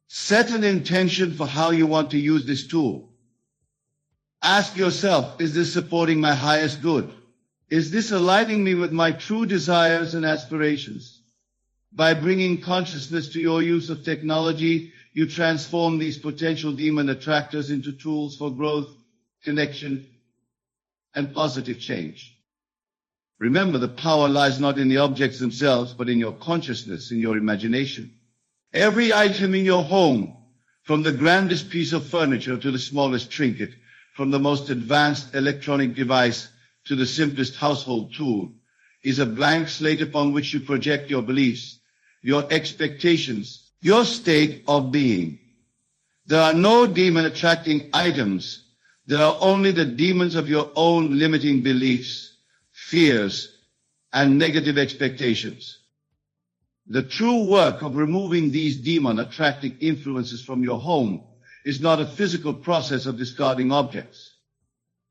Set an intention for how you want to use this tool. Ask yourself, is this supporting my highest good? Is this aligning me with my true desires and aspirations? By bringing consciousness to your use of technology, you transform these potential demon attractors into tools for growth, connection, and positive change. Remember, the power lies not in the objects themselves, but in your consciousness, in your imagination. Every item in your home, from the grandest piece of furniture to the smallest trinket, from the most advanced electronic device to the simplest household tool, is a blank slate upon which you project your beliefs, your expectations, your state of being. There are no demon-attracting items. There are only the demons of your own limiting beliefs, fears, and negative expectations. The true work of removing these demon-attracting influences from your home is not a physical process of discarding objects.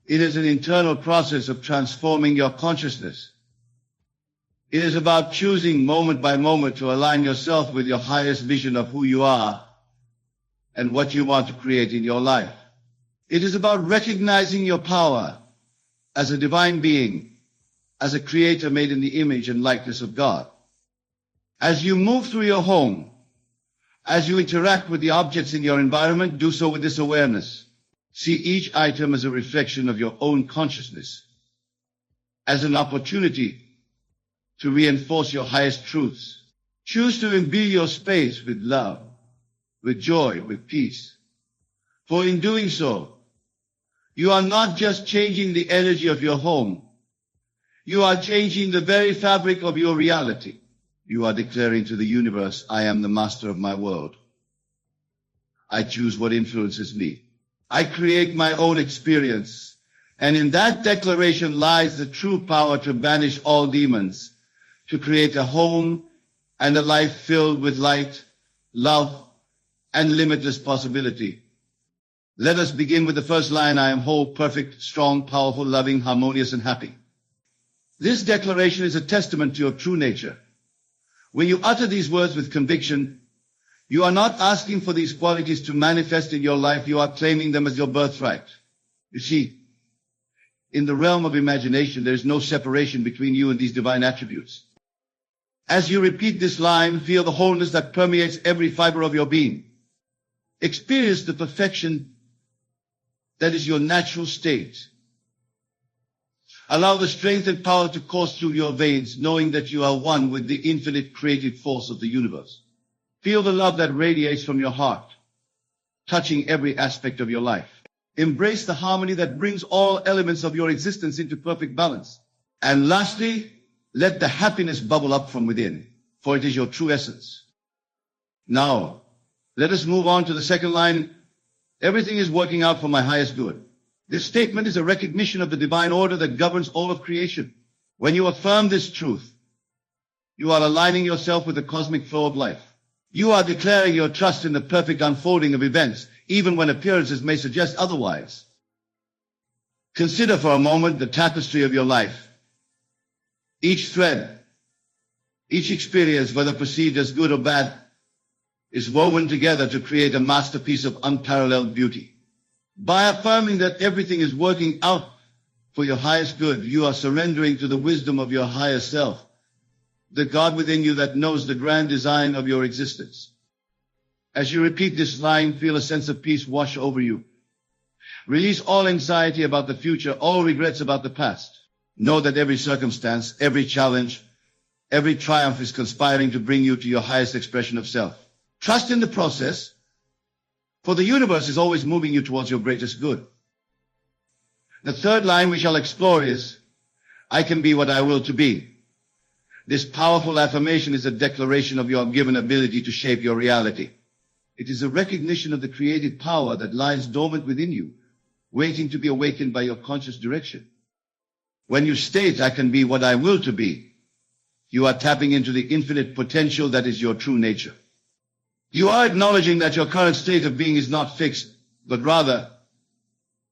It is an internal process of transforming your consciousness. It is about choosing moment by moment to align yourself with your highest vision of who you are and what you want to create in your life. It is about recognizing your power as a divine being, as a creator made in the image and likeness of God. As you move through your home, as you interact with the objects in your environment, do so with this awareness. See each item as a reflection of your own consciousness, as an opportunity to reinforce your highest truths. Choose to imbue your space with love, with joy, with peace. For in doing so, you are not just changing the energy of your home, you are changing the very fabric of your reality. You are declaring to the universe, I am the master of my world. I choose what influences me. I create my own experience. And in that declaration lies the true power to banish all demons, to create a home and a life filled with light, love, and limitless possibility. Let us begin with the first line, I am whole, perfect, strong, powerful, loving, harmonious, and happy. This declaration is a testament to your true nature. When you utter these words with conviction, you are not asking for these qualities to manifest in your life, you are claiming them as your birthright. You see, in the realm of imagination, there is no separation between you and these divine attributes. As you repeat this line, feel the wholeness that permeates every fiber of your being. Experience the perfection that is your natural state. Allow the strength and power to course through your veins, knowing that you are one with the infinite creative force of the universe. Feel the love that radiates from your heart, touching every aspect of your life. Embrace the harmony that brings all elements of your existence into perfect balance. And lastly, let the happiness bubble up from within, for it is your true essence. Now, let us move on to the second line. Everything is working out for my highest good. This statement is a recognition of the divine order that governs all of creation. When you affirm this truth, you are aligning yourself with the cosmic flow of life. You are declaring your trust in the perfect unfolding of events, even when appearances may suggest otherwise. Consider for a moment the tapestry of your life. Each thread, each experience, whether perceived as good or bad, is woven together to create a masterpiece of unparalleled beauty. By affirming that everything is working out for your highest good, you are surrendering to the wisdom of your higher self, the God within you that knows the grand design of your existence. As you repeat this line, feel a sense of peace wash over you. Release all anxiety about the future, all regrets about the past. Know that every circumstance, every challenge, every triumph is conspiring to bring you to your highest expression of self. Trust in the process, for the universe is always moving you towards your greatest good. The third line we shall explore is, I can be what I will to be. This powerful affirmation is a declaration of your given ability to shape your reality. It is a recognition of the creative power that lies dormant within you, waiting to be awakened by your conscious direction. When you state, I can be what I will to be, you are tapping into the infinite potential that is your true nature. You are acknowledging that your current state of being is not fixed, but rather,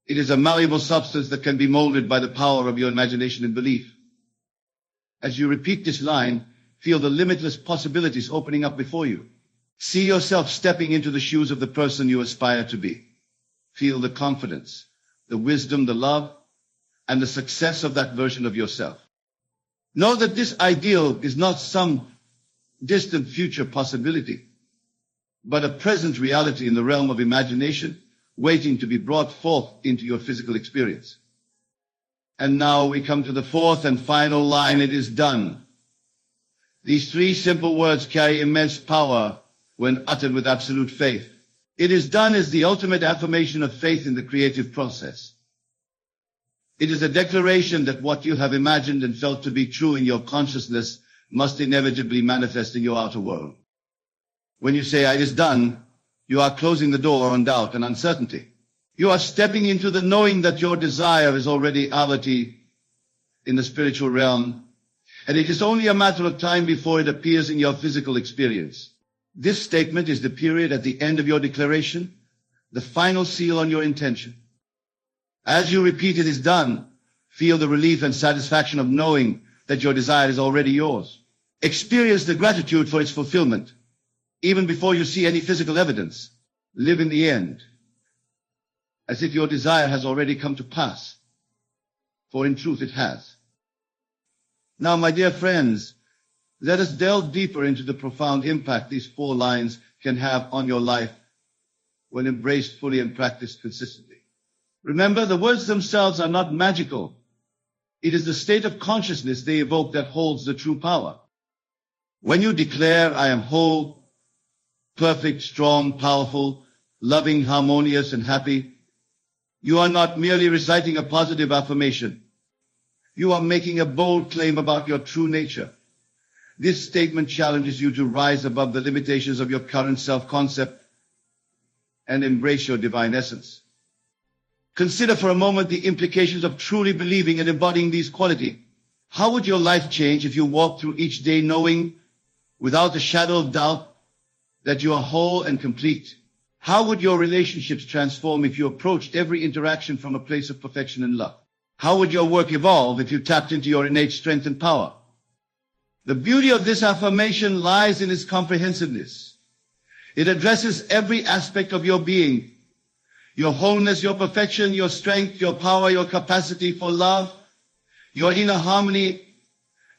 it is a malleable substance that can be molded by the power of your imagination and belief. As you repeat this line, feel the limitless possibilities opening up before you. See yourself stepping into the shoes of the person you aspire to be. Feel the confidence, the wisdom, the love, and the success of that version of yourself. Know that this ideal is not some distant future possibility, but a present reality in the realm of imagination, waiting to be brought forth into your physical experience. And now we come to the fourth and final line, it is done. These three simple words carry immense power when uttered with absolute faith. It is done is the ultimate affirmation of faith in the creative process. It is a declaration that what you have imagined and felt to be true in your consciousness must inevitably manifest in your outer world. When you say it is done, you are closing the door on doubt and uncertainty. You are stepping into the knowing that your desire is already reality in the spiritual realm, and it is only a matter of time before it appears in your physical experience. This statement is the period at the end of your declaration, the final seal on your intention. As you repeat it is done, feel the relief and satisfaction of knowing that your desire is already yours. Experience the gratitude for its fulfillment, even before you see any physical evidence. Live in the end, as if your desire has already come to pass, for in truth it has. Now, my dear friends, let us delve deeper into the profound impact these four lines can have on your life when embraced fully and practiced consistently. Remember, the words themselves are not magical. It is the state of consciousness they evoke that holds the true power. When you declare, I am whole, perfect, strong, powerful, loving, harmonious, and happy, you are not merely reciting a positive affirmation. You are making a bold claim about your true nature. This statement challenges you to rise above the limitations of your current self-concept and embrace your divine essence. Consider for a moment the implications of truly believing and embodying these qualities. How would your life change if you walked through each day knowing, without a shadow of doubt, that you are whole and complete? How would your relationships transform if you approached every interaction from a place of perfection and love? How would your work evolve if you tapped into your innate strength and power? The beauty of this affirmation lies in its comprehensiveness. It addresses every aspect of your being, your wholeness, your perfection, your strength, your power, your capacity for love, your inner harmony,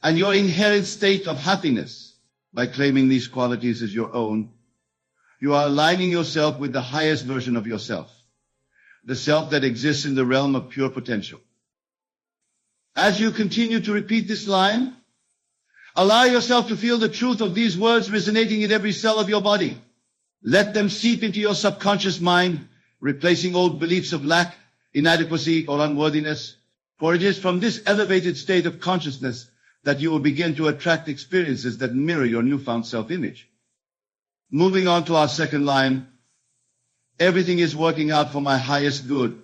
and your inherent state of happiness. By claiming these qualities as your own, you are aligning yourself with the highest version of yourself, the self that exists in the realm of pure potential. As you continue to repeat this line, allow yourself to feel the truth of these words resonating in every cell of your body. Let them seep into your subconscious mind, replacing old beliefs of lack, inadequacy, or unworthiness. For it is from this elevated state of consciousness that you will begin to attract experiences that mirror your newfound self-image. Moving on to our second line, everything is working out for my highest good.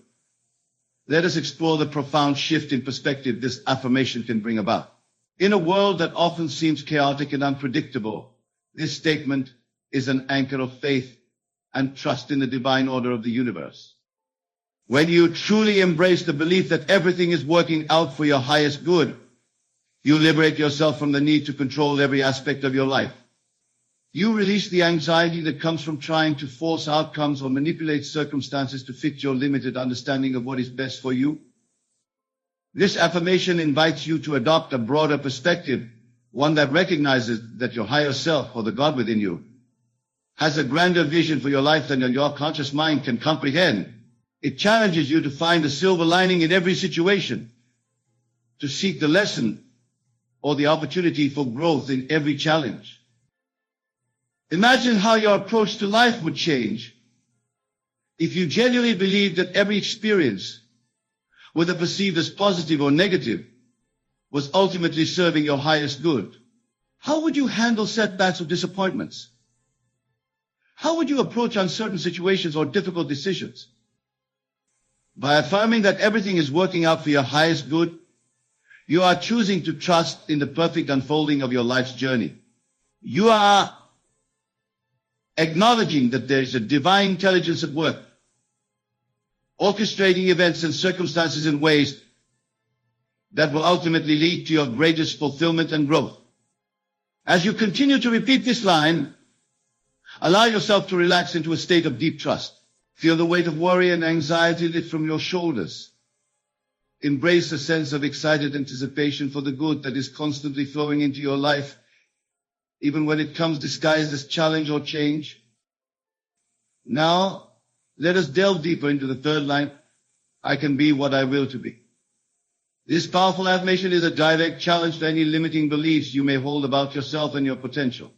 Let us explore the profound shift in perspective this affirmation can bring about. In a world that often seems chaotic and unpredictable, this statement is an anchor of faith and trust in the divine order of the universe. When you truly embrace the belief that everything is working out for your highest good, you liberate yourself from the need to control every aspect of your life. You release the anxiety that comes from trying to force outcomes or manipulate circumstances to fit your limited understanding of what is best for you. This affirmation invites you to adopt a broader perspective, one that recognizes that your higher self, or the God within you, has a grander vision for your life than your conscious mind can comprehend. It challenges you to find the silver lining in every situation, to seek the lesson or the opportunity for growth in every challenge. Imagine how your approach to life would change if you genuinely believed that every experience, whether perceived as positive or negative, was ultimately serving your highest good. How would you handle setbacks or disappointments? How would you approach uncertain situations or difficult decisions? By affirming that everything is working out for your highest good, you are choosing to trust in the perfect unfolding of your life's journey. You are acknowledging that there is a divine intelligence at work, orchestrating events and circumstances in ways that will ultimately lead to your greatest fulfillment and growth. As you continue to repeat this line, allow yourself to relax into a state of deep trust. Feel the weight of worry and anxiety lift from your shoulders. Embrace a sense of excited anticipation for the good that is constantly flowing into your life, even when it comes disguised as challenge or change. Now, let us delve deeper into the third line, I can be what I will to be. This powerful affirmation is a direct challenge to any limiting beliefs you may hold about yourself and your potential.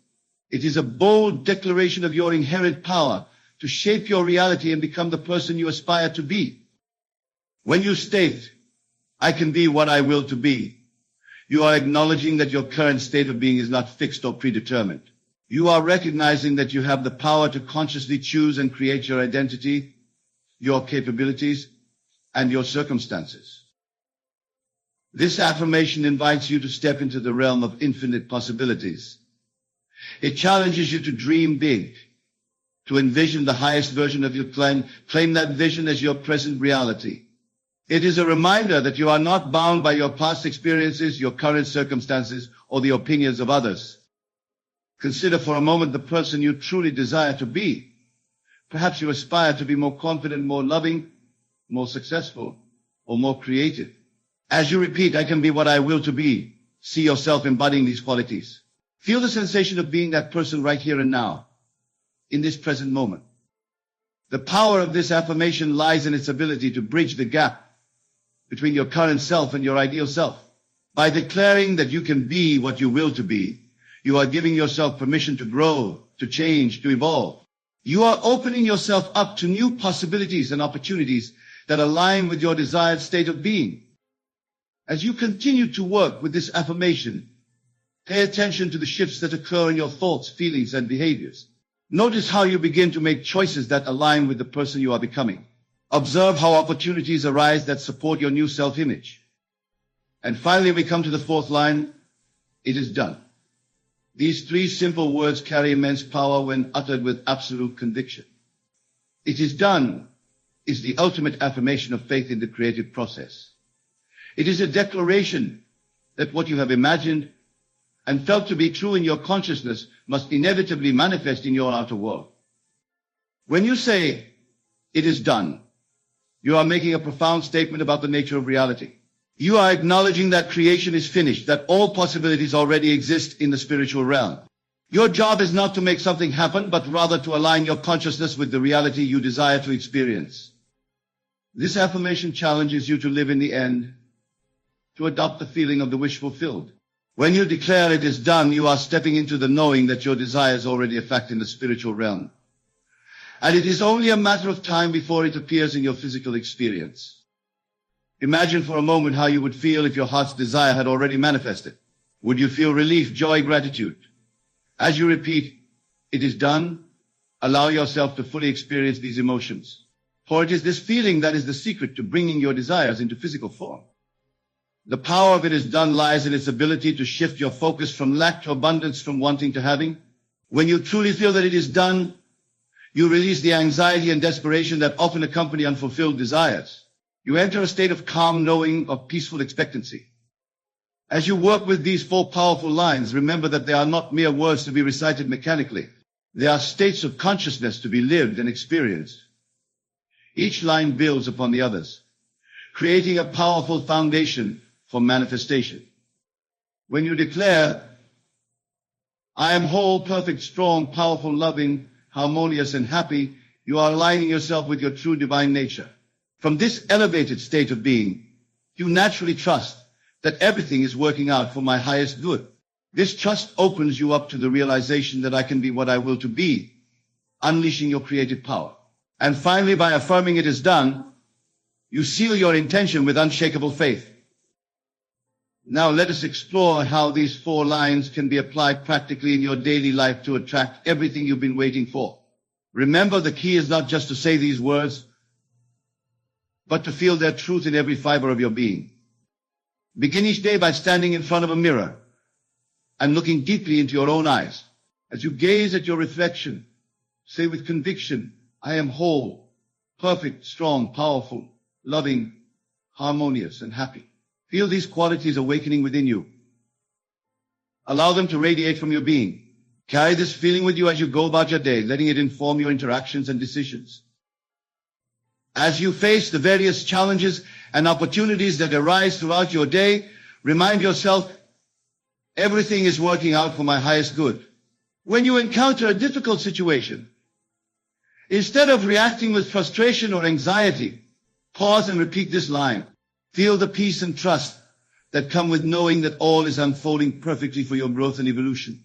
It is a bold declaration of your inherent power to shape your reality and become the person you aspire to be. When you state, I can be what I will to be, you are acknowledging that your current state of being is not fixed or predetermined. You are recognizing that you have the power to consciously choose and create your identity, your capabilities, and your circumstances. This affirmation invites you to step into the realm of infinite possibilities. It challenges you to dream big, to envision the highest version of your claim that vision as your present reality. It is a reminder that you are not bound by your past experiences, your current circumstances, or the opinions of others. Consider for a moment the person you truly desire to be. Perhaps you aspire to be more confident, more loving, more successful, or more creative. As you repeat, I can be what I will to be, see yourself embodying these qualities. Feel the sensation of being that person right here and now, in this present moment. The power of this affirmation lies in its ability to bridge the gap between your current self and your ideal self. By declaring that you can be what you will to be, you are giving yourself permission to grow, to change, to evolve. You are opening yourself up to new possibilities and opportunities that align with your desired state of being. As you continue to work with this affirmation, pay attention to the shifts that occur in your thoughts, feelings, and behaviors. Notice how you begin to make choices that align with the person you are becoming. Observe how opportunities arise that support your new self-image. And finally, we come to the fourth line, it is done. These three simple words carry immense power when uttered with absolute conviction. It is done is the ultimate affirmation of faith in the creative process. It is a declaration that what you have imagined and felt to be true in your consciousness must inevitably manifest in your outer world. When you say, it is done, you are making a profound statement about the nature of reality. You are acknowledging that creation is finished, that all possibilities already exist in the spiritual realm. Your job is not to make something happen, but rather to align your consciousness with the reality you desire to experience. This affirmation challenges you to live in the end, to adopt the feeling of the wish fulfilled. When you declare it is done, you are stepping into the knowing that your desire is already a fact in the spiritual realm. And it is only a matter of time before it appears in your physical experience. Imagine for a moment how you would feel if your heart's desire had already manifested. Would you feel relief, joy, gratitude? As you repeat, it is done, allow yourself to fully experience these emotions. For it is this feeling that is the secret to bringing your desires into physical form. The power of it is done lies in its ability to shift your focus from lack to abundance, from wanting to having. When you truly feel that it is done, you release the anxiety and desperation that often accompany unfulfilled desires. You enter a state of calm knowing, of peaceful expectancy. As you work with these four powerful lines, remember that they are not mere words to be recited mechanically. They are states of consciousness to be lived and experienced. Each line builds upon the others, creating a powerful foundation for manifestation. When you declare, I am whole, perfect, strong, powerful, loving, harmonious, and happy. You are aligning yourself with your true divine nature. From this elevated state of being, you naturally trust that everything is working out for my highest good. This trust opens you up to the realization that I can be what I will to be, unleashing your creative power. And finally, by affirming it is done, you seal your intention with unshakable faith. Now let us explore how these 4 lines can be applied practically in your daily life to attract everything you've been waiting for. Remember, the key is not just to say these words, but to feel their truth in every fiber of your being. Begin each day by standing in front of a mirror and looking deeply into your own eyes. As you gaze at your reflection, say with conviction, I am whole, perfect, strong, powerful, loving, harmonious, and happy. Feel these qualities awakening within you. Allow them to radiate from your being. Carry this feeling with you as you go about your day, letting it inform your interactions and decisions. As you face the various challenges and opportunities that arise throughout your day, remind yourself, everything is working out for my highest good. When you encounter a difficult situation, instead of reacting with frustration or anxiety, pause and repeat this line. Feel the peace and trust that come with knowing that all is unfolding perfectly for your growth and evolution.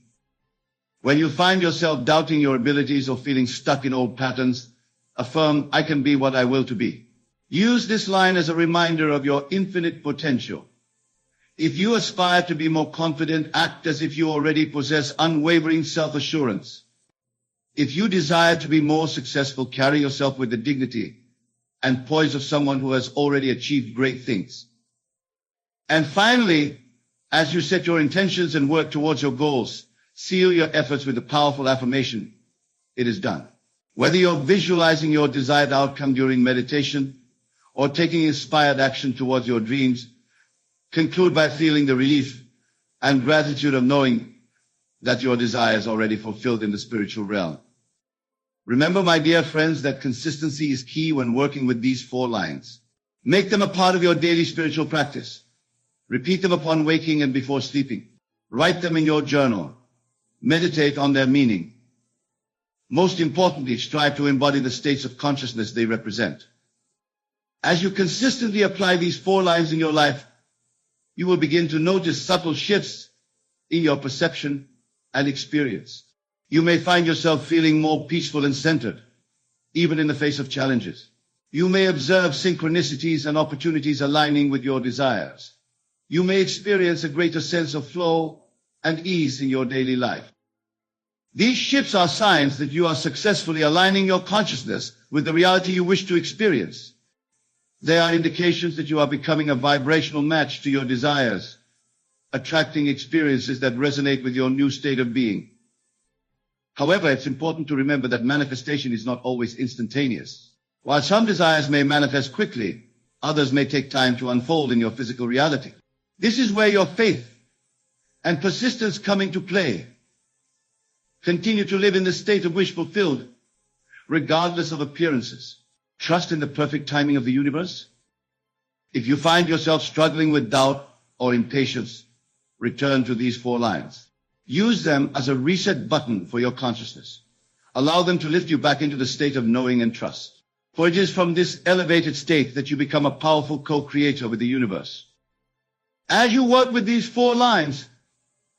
When you find yourself doubting your abilities or feeling stuck in old patterns, affirm, I can be what I will to be. Use this line as a reminder of your infinite potential. If you aspire to be more confident, act as if you already possess unwavering self-assurance. If you desire to be more successful, carry yourself with the dignity and poise of someone who has already achieved great things. And finally, as you set your intentions and work towards your goals, seal your efforts with the powerful affirmation, it is done. Whether you're visualizing your desired outcome during meditation or taking inspired action towards your dreams, conclude by feeling the relief and gratitude of knowing that your desire is already fulfilled in the spiritual realm. Remember, my dear friends, that consistency is key when working with these 4 lines. Make them a part of your daily spiritual practice. Repeat them upon waking and before sleeping. Write them in your journal. Meditate on their meaning. Most importantly, strive to embody the states of consciousness they represent. As you consistently apply these 4 lines in your life, you will begin to notice subtle shifts in your perception and experience. You may find yourself feeling more peaceful and centered, even in the face of challenges. You may observe synchronicities and opportunities aligning with your desires. You may experience a greater sense of flow and ease in your daily life. These shifts are signs that you are successfully aligning your consciousness with the reality you wish to experience. They are indications that you are becoming a vibrational match to your desires, attracting experiences that resonate with your new state of being. However, it's important to remember that manifestation is not always instantaneous. While some desires may manifest quickly, others may take time to unfold in your physical reality. This is where your faith and persistence come into play. Continue to live in the state of wish fulfilled, regardless of appearances. Trust in the perfect timing of the universe. If you find yourself struggling with doubt or impatience, return to these 4 lines. Use them as a reset button for your consciousness. Allow them to lift you back into the state of knowing and trust. For it is from this elevated state that you become a powerful co-creator with the universe. As you work with these 4 lines,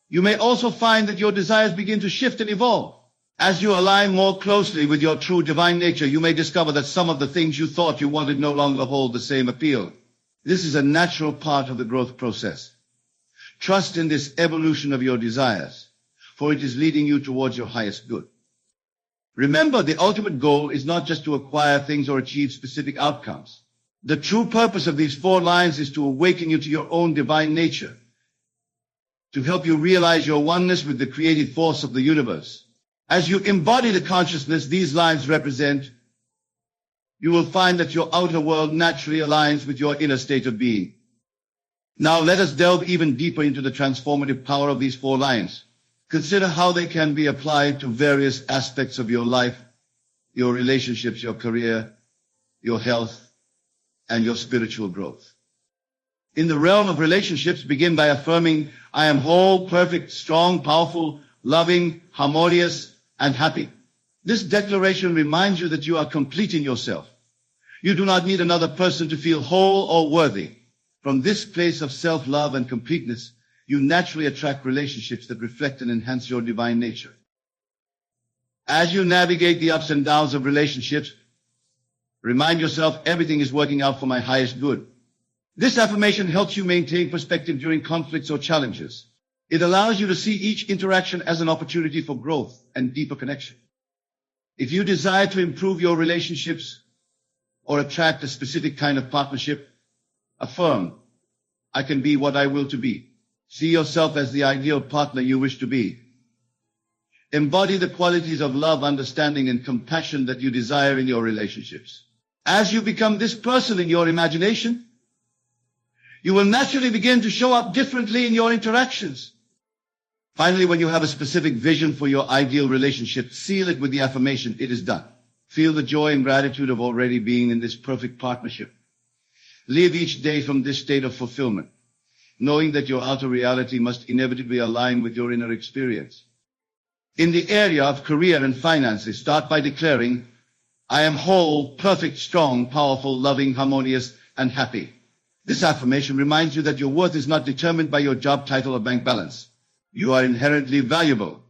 you may also find that your desires begin to shift and evolve. As you align more closely with your true divine nature, you may discover that some of the things you thought you wanted no longer hold the same appeal. This is a natural part of the growth process. Trust in this evolution of your desires, for it is leading you towards your highest good. Remember, the ultimate goal is not just to acquire things or achieve specific outcomes. The true purpose of these 4 lines is to awaken you to your own divine nature, to help you realize your oneness with the creative force of the universe. As you embody the consciousness these lines represent, you will find that your outer world naturally aligns with your inner state of being. Now let us delve even deeper into the transformative power of these 4 lines. Consider how they can be applied to various aspects of your life, your relationships, your career, your health, and your spiritual growth. In the realm of relationships, begin by affirming, I am whole, perfect, strong, powerful, loving, harmonious, and happy. This declaration reminds you that you are complete in yourself. You do not need another person to feel whole or worthy. From this place of self-love and completeness, you naturally attract relationships that reflect and enhance your divine nature. As you navigate the ups and downs of relationships, remind yourself everything is working out for my highest good. This affirmation helps you maintain perspective during conflicts or challenges. It allows you to see each interaction as an opportunity for growth and deeper connection. If you desire to improve your relationships or attract a specific kind of partnership, affirm, I can be what I will to be. See yourself as the ideal partner you wish to be. Embody the qualities of love, understanding, and compassion that you desire in your relationships. As you become this person in your imagination, you will naturally begin to show up differently in your interactions. Finally, when you have a specific vision for your ideal relationship, seal it with the affirmation, it is done. Feel the joy and gratitude of already being in this perfect partnership. Live each day from this state of fulfillment, knowing that your outer reality must inevitably align with your inner experience. In the area of career and finances, start by declaring, I am whole, perfect, strong, powerful, loving, harmonious, and happy. This affirmation reminds you that your worth is not determined by your job title or bank balance. You are inherently valuable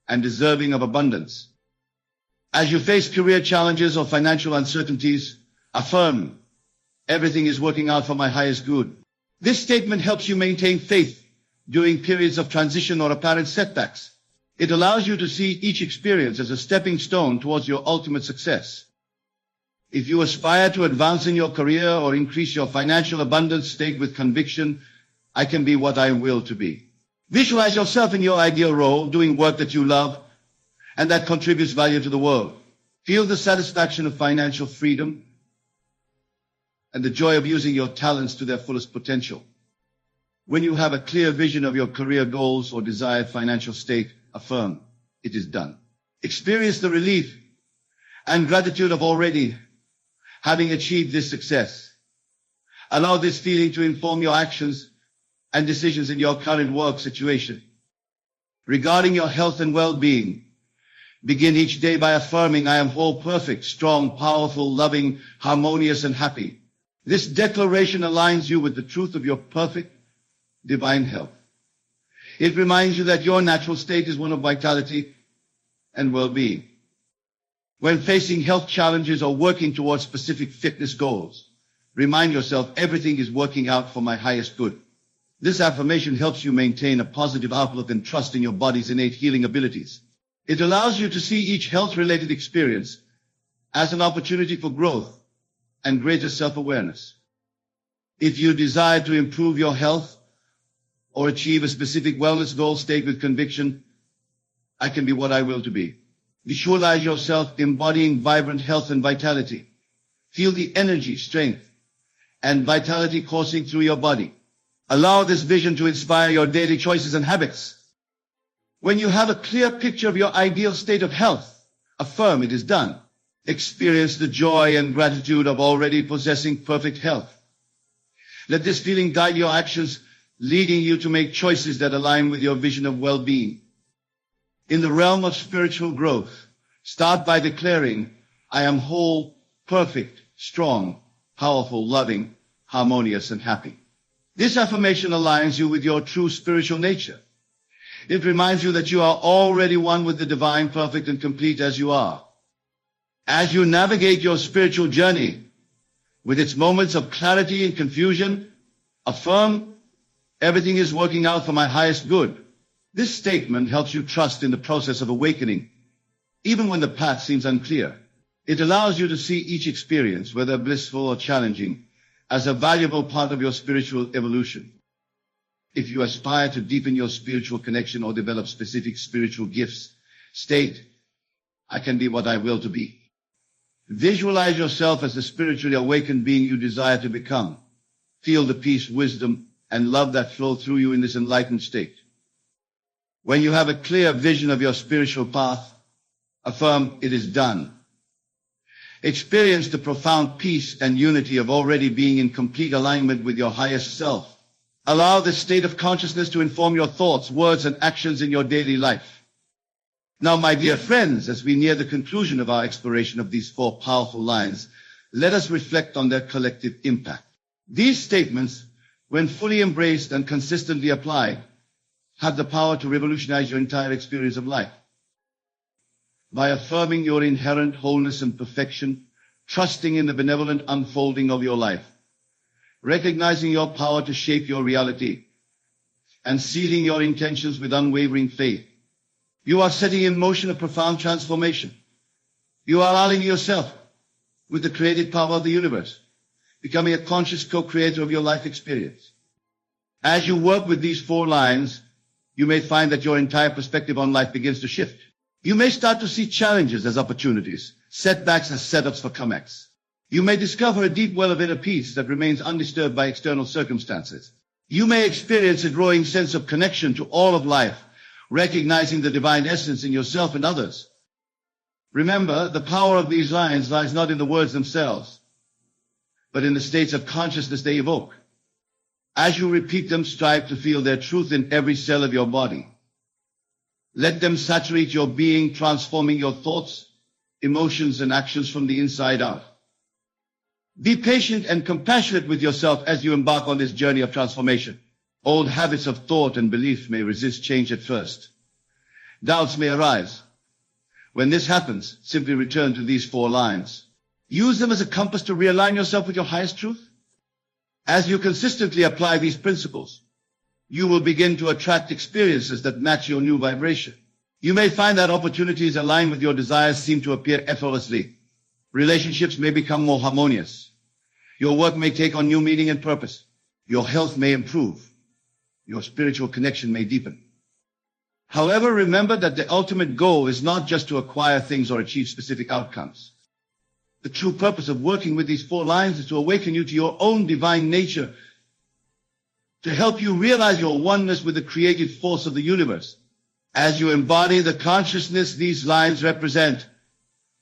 and deserving of abundance. As you face career challenges or financial uncertainties, affirm, everything is working out for my highest good. This statement helps you maintain faith during periods of transition or apparent setbacks. It allows you to see each experience as a stepping stone towards your ultimate success. If you aspire to advance in your career or increase your financial abundance, state with conviction, I can be what I will to be. Visualize yourself in your ideal role, doing work that you love and that contributes value to the world. Feel the satisfaction of financial freedom and the joy of using your talents to their fullest potential. When you have a clear vision of your career goals or desired financial state, affirm, it is done. Experience the relief and gratitude of already having achieved this success. Allow this feeling to inform your actions and decisions in your current work situation. Regarding your health and well-being, begin each day by affirming, I am whole, perfect, strong, powerful, loving, harmonious, and happy. This declaration aligns you with the truth of your perfect, divine health. It reminds you that your natural state is one of vitality and well-being. When facing health challenges or working towards specific fitness goals, remind yourself everything is working out for my highest good. This affirmation helps you maintain a positive outlook and trust in your body's innate healing abilities. It allows you to see each health-related experience as an opportunity for growth and greater self-awareness. If you desire to improve your health or achieve a specific wellness goal, state with conviction, I can be what I will to be. Visualize yourself embodying vibrant health and vitality. Feel the energy, strength, and vitality coursing through your body. Allow this vision to inspire your daily choices and habits. When you have a clear picture of your ideal state of health, affirm it is done. Experience the joy and gratitude of already possessing perfect health. Let this feeling guide your actions, leading you to make choices that align with your vision of well-being. In the realm of spiritual growth, start by declaring, I am whole, perfect, strong, powerful, loving, harmonious, and happy. This affirmation aligns you with your true spiritual nature. It reminds you that you are already one with the divine, perfect and complete as you are. As you navigate your spiritual journey, with its moments of clarity and confusion, affirm, everything is working out for my highest good. This statement helps you trust in the process of awakening, even when the path seems unclear. It allows you to see each experience, whether blissful or challenging, as a valuable part of your spiritual evolution. If you aspire to deepen your spiritual connection or develop specific spiritual gifts, state, I can be what I will to be. Visualize yourself as the spiritually awakened being you desire to become. Feel the peace, wisdom, and love that flow through you in this enlightened state. When you have a clear vision of your spiritual path, affirm it is done. Experience the profound peace and unity of already being in complete alignment with your highest self. Allow this state of consciousness to inform your thoughts, words, and actions in your daily life. Now, my dear friends, as we near the conclusion of our exploration of these four powerful lines, let us reflect on their collective impact. These statements, when fully embraced and consistently applied, have the power to revolutionize your entire experience of life. By affirming your inherent wholeness and perfection, trusting in the benevolent unfolding of your life, recognizing your power to shape your reality, and sealing your intentions with unwavering faith, you are setting in motion a profound transformation. You are aligning yourself with the creative power of the universe, becoming a conscious co-creator of your life experience. As you work with these four lines, you may find that your entire perspective on life begins to shift. You may start to see challenges as opportunities, setbacks as setups for comebacks. You may discover a deep well of inner peace that remains undisturbed by external circumstances. You may experience a growing sense of connection to all of life, recognizing the divine essence in yourself and others. Remember, the power of these lines lies not in the words themselves, but in the states of consciousness they evoke. As you repeat them, strive to feel their truth in every cell of your body. Let them saturate your being, transforming your thoughts, emotions, and actions from the inside out. Be patient and compassionate with yourself as you embark on this journey of transformation. Old habits of thought and belief may resist change at first. Doubts may arise. When this happens, simply return to these four lines. Use them as a compass to realign yourself with your highest truth. As you consistently apply these principles, you will begin to attract experiences that match your new vibration. You may find that opportunities aligned with your desires seem to appear effortlessly. Relationships may become more harmonious. Your work may take on new meaning and purpose. Your health may improve. Your spiritual connection may deepen. However, remember that the ultimate goal is not just to acquire things or achieve specific outcomes. The true purpose of working with these four lines is to awaken you to your own divine nature, to help you realize your oneness with the creative force of the universe. As you embody the consciousness these lines represent,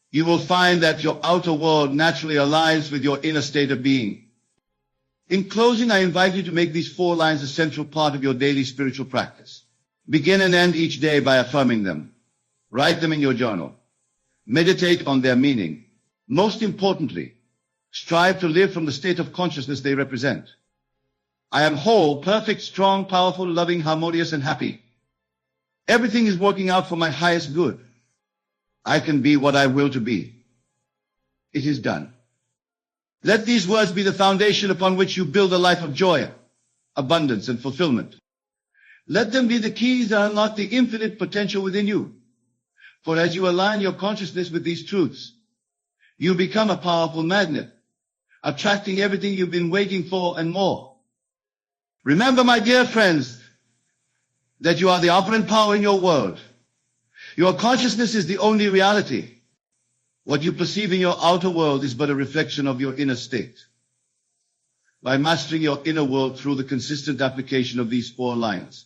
you will find that your outer world naturally aligns with your inner state of being. In closing, I invite you to make these four lines a central part of your daily spiritual practice. Begin and end each day by affirming them. Write them in your journal. Meditate on their meaning. Most importantly, strive to live from the state of consciousness they represent. I am whole, perfect, strong, powerful, loving, harmonious, and happy. Everything is working out for my highest good. I can be what I will to be. It is done. Let these words be the foundation upon which you build a life of joy, abundance, and fulfillment. Let them be the keys that unlock the infinite potential within you. For as you align your consciousness with these truths, you become a powerful magnet, attracting everything you've been waiting for and more. Remember, my dear friends, that you are the operant power in your world. Your consciousness is the only reality. What you perceive in your outer world is but a reflection of your inner state. By mastering your inner world through the consistent application of these four lines,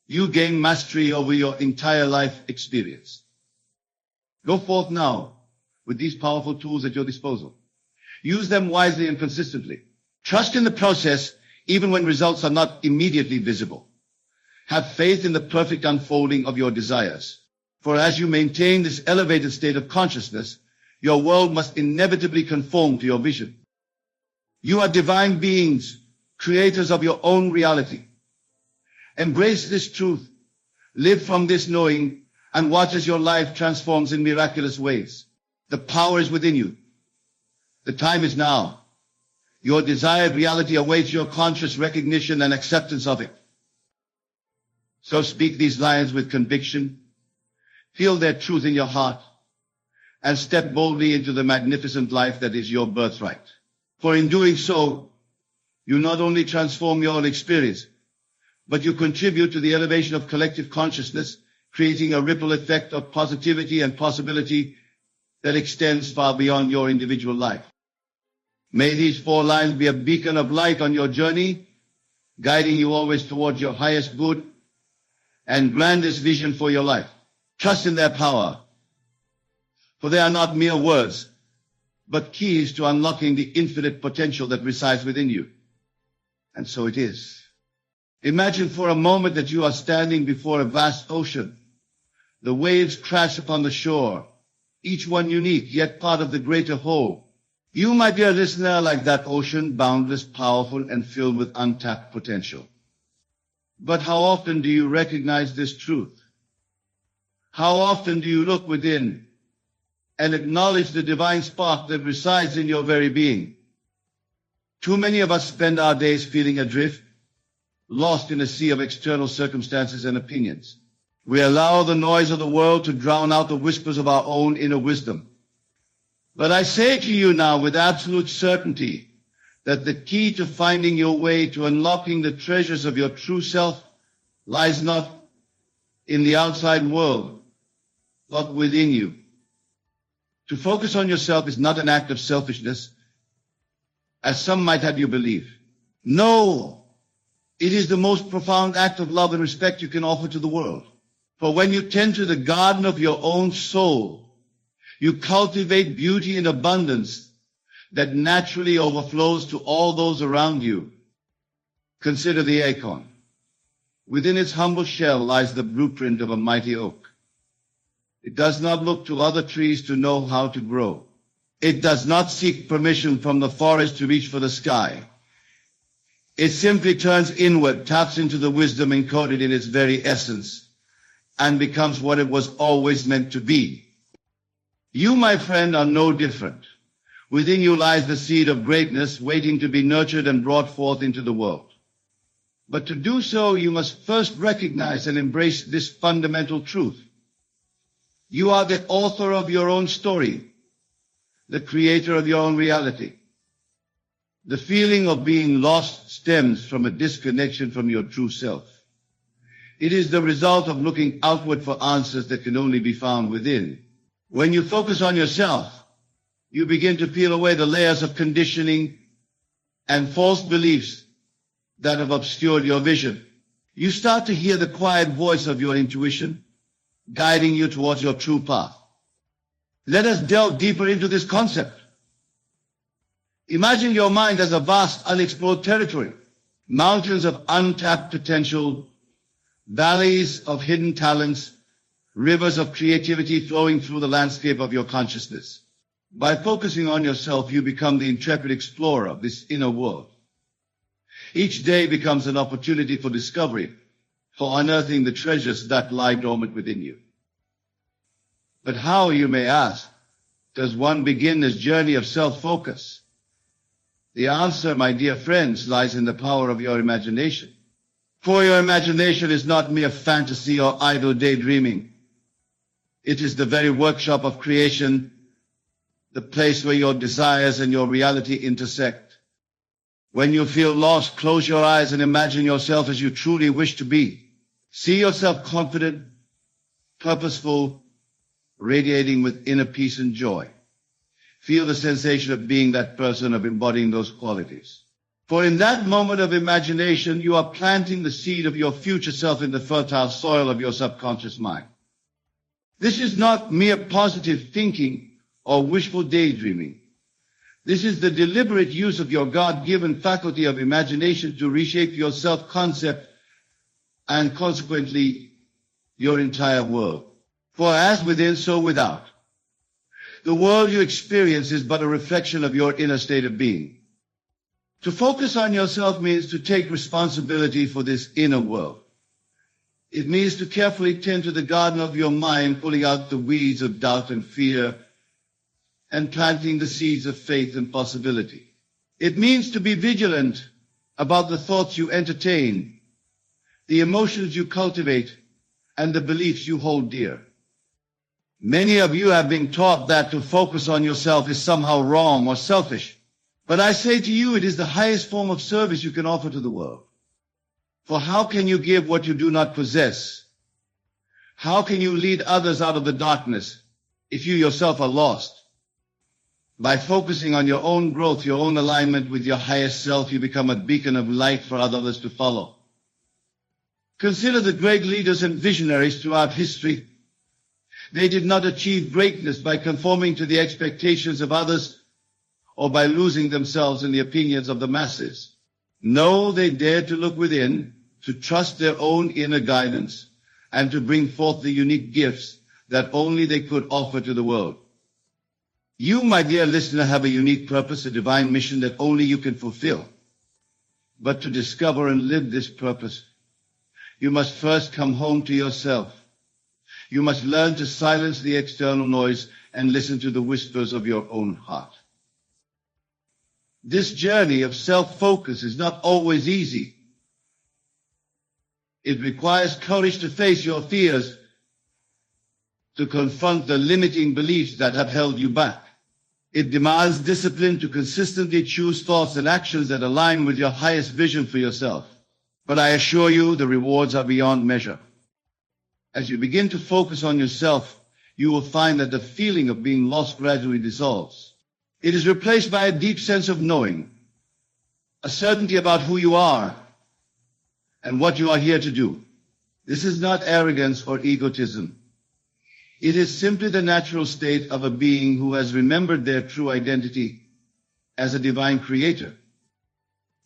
you gain mastery over your entire life experience. Go forth now with these powerful tools at your disposal. Use them wisely and consistently. Trust in the process even when results are not immediately visible. Have faith in the perfect unfolding of your desires. For as you maintain this elevated state of consciousness, your world must inevitably conform to your vision. You are divine beings, creators of your own reality. Embrace this truth, live from this knowing, and watch as your life transforms in miraculous ways. The power is within you. The time is now. Your desired reality awaits your conscious recognition and acceptance of it. So speak these lines with conviction, feel their truth in your heart, and step boldly into the magnificent life that is your birthright. For in doing so, you not only transform your own experience, but you contribute to the elevation of collective consciousness, creating a ripple effect of positivity and possibility that extends far beyond your individual life. May these four lines be a beacon of light on your journey, guiding you always towards your highest good and grandest vision for your life. Trust in their power, for they are not mere words, but keys to unlocking the infinite potential that resides within you. And so it is. Imagine for a moment that you are standing before a vast ocean, The waves crash upon the shore, each one unique, yet part of the greater whole. You, my dear listener, like that ocean, boundless, powerful, and filled with untapped potential. But how often do you recognize this truth? How often do you look within and acknowledge the divine spark that resides in your very being? Too many of us spend our days feeling adrift, lost in a sea of external circumstances and opinions. We allow the noise of the world to drown out the whispers of our own inner wisdom. But I say to you now with absolute certainty that the key to finding your way to unlocking the treasures of your true self lies not in the outside world, but within you. To focus on yourself is not an act of selfishness, as some might have you believe. No, it is the most profound act of love and respect you can offer to the world. For when you tend to the garden of your own soul, you cultivate beauty in abundance that naturally overflows to all those around you. Consider the acorn. Within its humble shell lies the blueprint of a mighty oak. It does not look to other trees to know how to grow. It does not seek permission from the forest to reach for the sky. It simply turns inward, taps into the wisdom encoded in its very essence, and becomes what it was always meant to be. You, my friend, are no different. Within you lies the seed of greatness waiting to be nurtured and brought forth into the world. But to do so, you must first recognize and embrace this fundamental truth. You are the author of your own story, the creator of your own reality. The feeling of being lost stems from a disconnection from your true self. It is the result of looking outward for answers that can only be found within. When you focus on yourself, you begin to peel away the layers of conditioning and false beliefs that have obscured your vision. You start to hear the quiet voice of your intuition, guiding you towards your true path. Let us delve deeper into this concept. Imagine your mind as a vast, unexplored territory, mountains of untapped potential, valleys of hidden talents, rivers of creativity flowing through the landscape of your consciousness. By focusing on yourself, you become the intrepid explorer of this inner world. Each day becomes an opportunity for discovery, for unearthing the treasures that lie dormant within you. But how, you may ask, does one begin this journey of self-focus? The answer, my dear friends, lies in the power of your imagination. For your imagination is not mere fantasy or idle daydreaming. It is the very workshop of creation, the place where your desires and your reality intersect. When you feel lost, close your eyes and imagine yourself as you truly wish to be. See yourself confident, purposeful, radiating with inner peace and joy. Feel the sensation of being that person, of embodying those qualities. For in that moment of imagination, you are planting the seed of your future self in the fertile soil of your subconscious mind. This is not mere positive thinking or wishful daydreaming. This is the deliberate use of your God-given faculty of imagination to reshape your self-concept and consequently your entire world. For as within, so without. The world you experience is but a reflection of your inner state of being. To focus on yourself means to take responsibility for this inner world. It means to carefully tend to the garden of your mind, pulling out the weeds of doubt and fear, and planting the seeds of faith and possibility. It means to be vigilant about the thoughts you entertain, the emotions you cultivate, and the beliefs you hold dear. Many of you have been taught that to focus on yourself is somehow wrong or selfish. But I say to you, it is the highest form of service you can offer to the world. For how can you give what you do not possess? How can you lead others out of the darkness if you yourself are lost? By focusing on your own growth, your own alignment with your highest self, you become a beacon of light for others to follow. Consider the great leaders and visionaries throughout history. They did not achieve greatness by conforming to the expectations of others or by losing themselves in the opinions of the masses. No, they dared to look within, to trust their own inner guidance, and to bring forth the unique gifts that only they could offer to the world. You, my dear listener, have a unique purpose, a divine mission that only you can fulfill. But to discover and live this purpose, you must first come home to yourself. You must learn to silence the external noise and listen to the whispers of your own heart. This journey of self-focus is not always easy. It requires courage to face your fears, to confront the limiting beliefs that have held you back. It demands discipline to consistently choose thoughts and actions that align with your highest vision for yourself. But I assure you, the rewards are beyond measure. As you begin to focus on yourself, you will find that the feeling of being lost gradually dissolves. It is replaced by a deep sense of knowing, a certainty about who you are and what you are here to do. This is not arrogance or egotism. It is simply the natural state of a being who has remembered their true identity as a divine creator.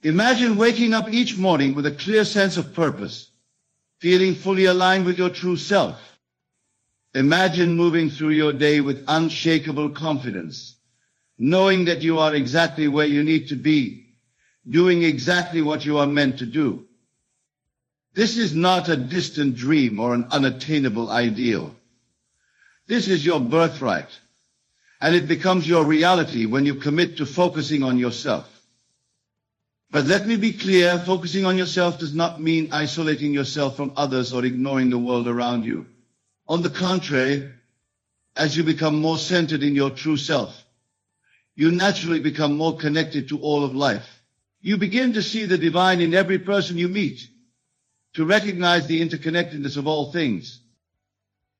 Imagine waking up each morning with a clear sense of purpose, feeling fully aligned with your true self. Imagine moving through your day with unshakable confidence, knowing that you are exactly where you need to be, doing exactly what you are meant to do. This is not a distant dream or an unattainable ideal. This is your birthright, and it becomes your reality when you commit to focusing on yourself. But let me be clear, focusing on yourself does not mean isolating yourself from others or ignoring the world around you. On the contrary, as you become more centered in your true self, you naturally become more connected to all of life. You begin to see the divine in every person you meet, to recognize the interconnectedness of all things.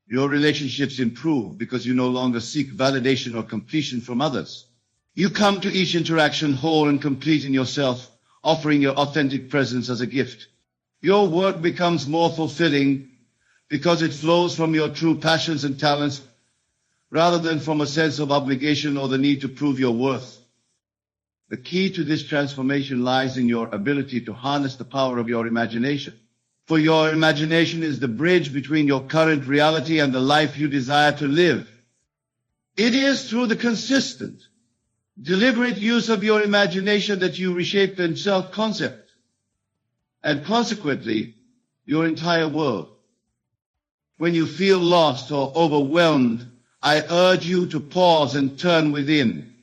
Your relationships improve because you no longer seek validation or completion from others. You come to each interaction whole and complete in yourself, offering your authentic presence as a gift. Your work becomes more fulfilling because it flows from your true passions and talents rather than from a sense of obligation or the need to prove your worth. The key to this transformation lies in your ability to harness the power of your imagination. For your imagination is the bridge between your current reality and the life you desire to live. It is through the consistent, deliberate use of your imagination that you reshape the self-concept, and consequently, your entire world. When you feel lost or overwhelmed, I urge you to pause and turn within.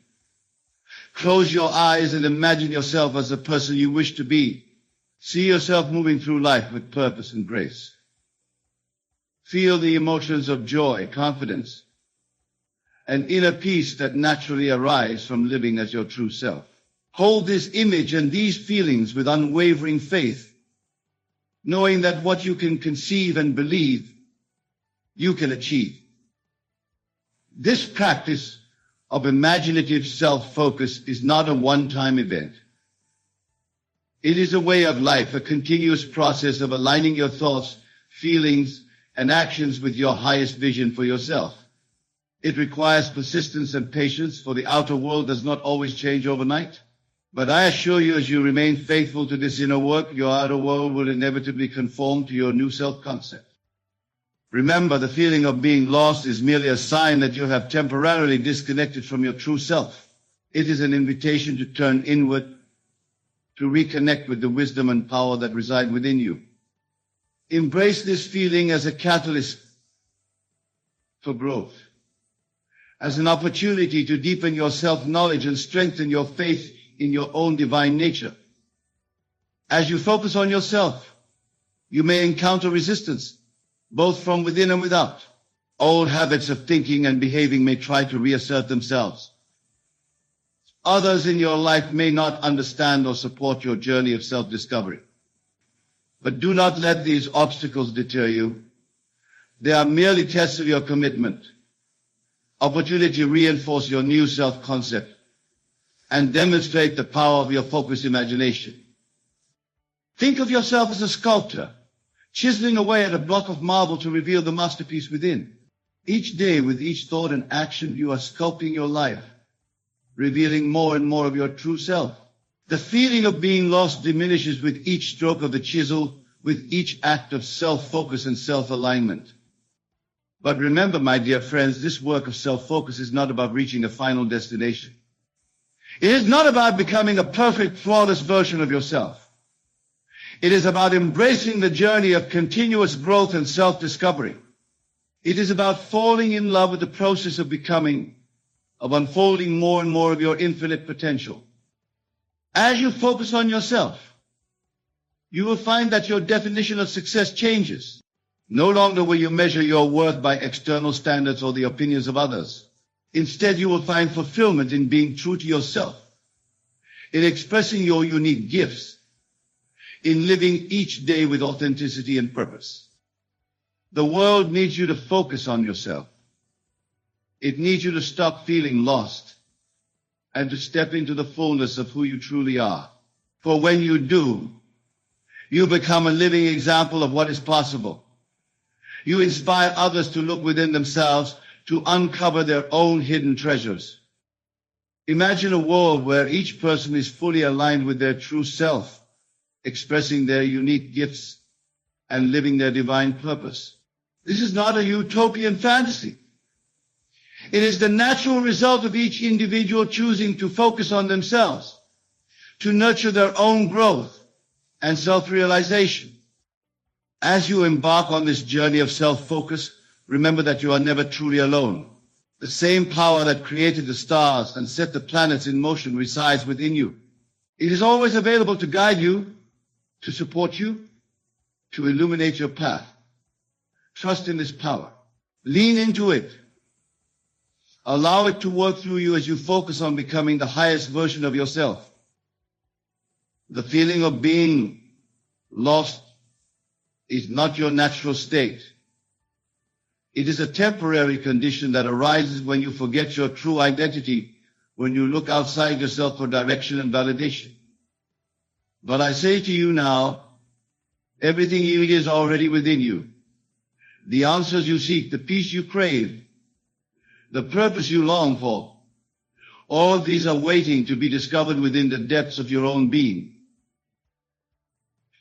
Close your eyes and imagine yourself as the person you wish to be. See yourself moving through life with purpose and grace. Feel the emotions of joy, confidence, and inner peace that naturally arise from living as your true self. Hold this image and these feelings with unwavering faith, knowing that what you can conceive and believe, you can achieve. This practice of imaginative self-focus is not a one-time event. It is a way of life, a continuous process of aligning your thoughts, feelings, and actions with your highest vision for yourself. It requires persistence and patience, for the outer world does not always change overnight. But I assure you, as you remain faithful to this inner work, your outer world will inevitably conform to your new self-concept. Remember, the feeling of being lost is merely a sign that you have temporarily disconnected from your true self. It is an invitation to turn inward, to reconnect with the wisdom and power that reside within you. Embrace this feeling as a catalyst for growth, as an opportunity to deepen your self-knowledge and strengthen your faith in your own divine nature. As you focus on yourself, you may encounter resistance, both from within and without. Old habits of thinking and behaving may try to reassert themselves. Others in your life may not understand or support your journey of self-discovery. But do not let these obstacles deter you. They are merely tests of your commitment, opportunity to reinforce your new self-concept, and demonstrate the power of your focused imagination. Think of yourself as a sculptor, chiseling away at a block of marble to reveal the masterpiece within. Each day, with each thought and action, you are sculpting your life, revealing more and more of your true self. The feeling of being lost diminishes with each stroke of the chisel, with each act of self-focus and self-alignment. But remember, my dear friends, this work of self-focus is not about reaching a final destination. It is not about becoming a perfect, flawless version of yourself. It is about embracing the journey of continuous growth and self-discovery. It is about falling in love with the process of becoming, of unfolding more and more of your infinite potential. As you focus on yourself, you will find that your definition of success changes. No longer will you measure your worth by external standards or the opinions of others. Instead, you will find fulfillment in being true to yourself, in expressing your unique gifts, in living each day with authenticity and purpose. The world needs you to focus on yourself. It needs you to stop feeling lost and to step into the fullness of who you truly are. For when you do, you become a living example of what is possible. You inspire others to look within themselves to uncover their own hidden treasures. Imagine a world where each person is fully aligned with their true self, expressing their unique gifts and living their divine purpose. This is not a utopian fantasy. It is the natural result of each individual choosing to focus on themselves, to nurture their own growth and self-realization. As you embark on this journey of self-focus, remember that you are never truly alone. The same power that created the stars and set the planets in motion resides within you. It is always available to guide you, to support you, to illuminate your path. Trust in this power. Lean into it. Allow it to work through you as you focus on becoming the highest version of yourself. The feeling of being lost is not your natural state. It is a temporary condition that arises when you forget your true identity, when you look outside yourself for direction and validation. But I say to you now, everything you need is already within you. The answers you seek, the peace you crave, the purpose you long for, all these are waiting to be discovered within the depths of your own being.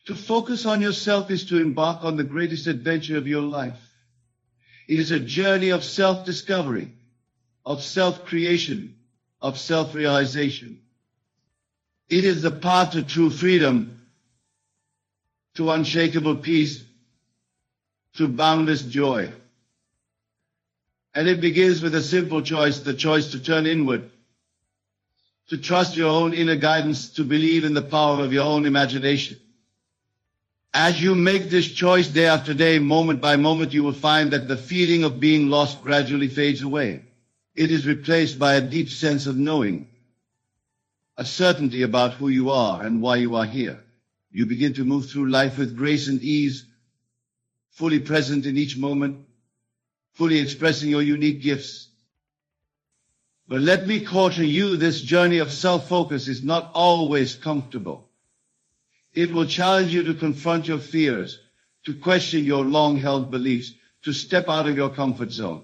To focus on yourself is to embark on the greatest adventure of your life. It is a journey of self-discovery, of self-creation, of self-realization. It is the path to true freedom, to unshakable peace, to boundless joy. And it begins with a simple choice, the choice to turn inward, to trust your own inner guidance, to believe in the power of your own imagination. As you make this choice day after day, moment by moment, you will find that the feeling of being lost gradually fades away. It is replaced by a deep sense of knowing, a certainty about who you are and why you are here. You begin to move through life with grace and ease, fully present in each moment, fully expressing your unique gifts. But let me caution you, this journey of self-focus is not always comfortable. It will challenge you to confront your fears, to question your long-held beliefs, to step out of your comfort zone.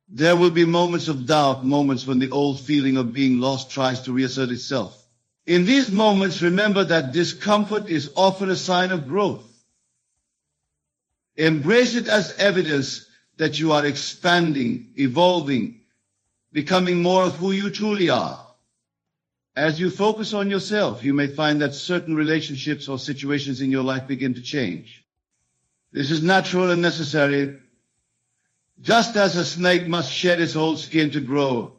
There will be moments of doubt, moments when the old feeling of being lost tries to reassert itself. In these moments, remember that discomfort is often a sign of growth. Embrace it as evidence that you are expanding, evolving, becoming more of who you truly are. As you focus on yourself, you may find that certain relationships or situations in your life begin to change. This is natural and necessary. Just as a snake must shed its old skin to grow,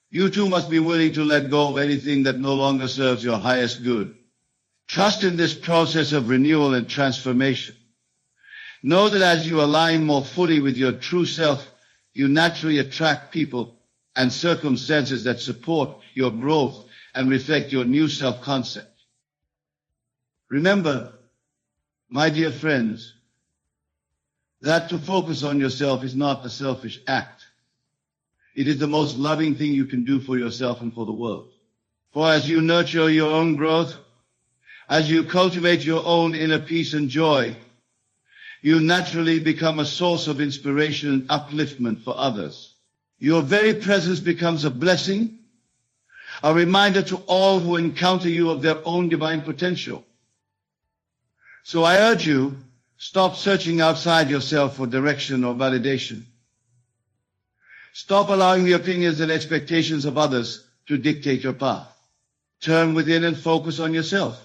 you too must be willing to let go of anything that no longer serves your highest good. Trust in this process of renewal and transformation. Know that as you align more fully with your true self, you naturally attract people and circumstances that support your growth and reflect your new self-concept. Remember, my dear friends, that to focus on yourself is not a selfish act. It is the most loving thing you can do for yourself and for the world. For as you nurture your own growth, as you cultivate your own inner peace and joy, you naturally become a source of inspiration and upliftment for others. Your very presence becomes a blessing, a reminder to all who encounter you of their own divine potential. So I urge you, stop searching outside yourself for direction or validation. Stop allowing the opinions and expectations of others to dictate your path. Turn within and focus on yourself.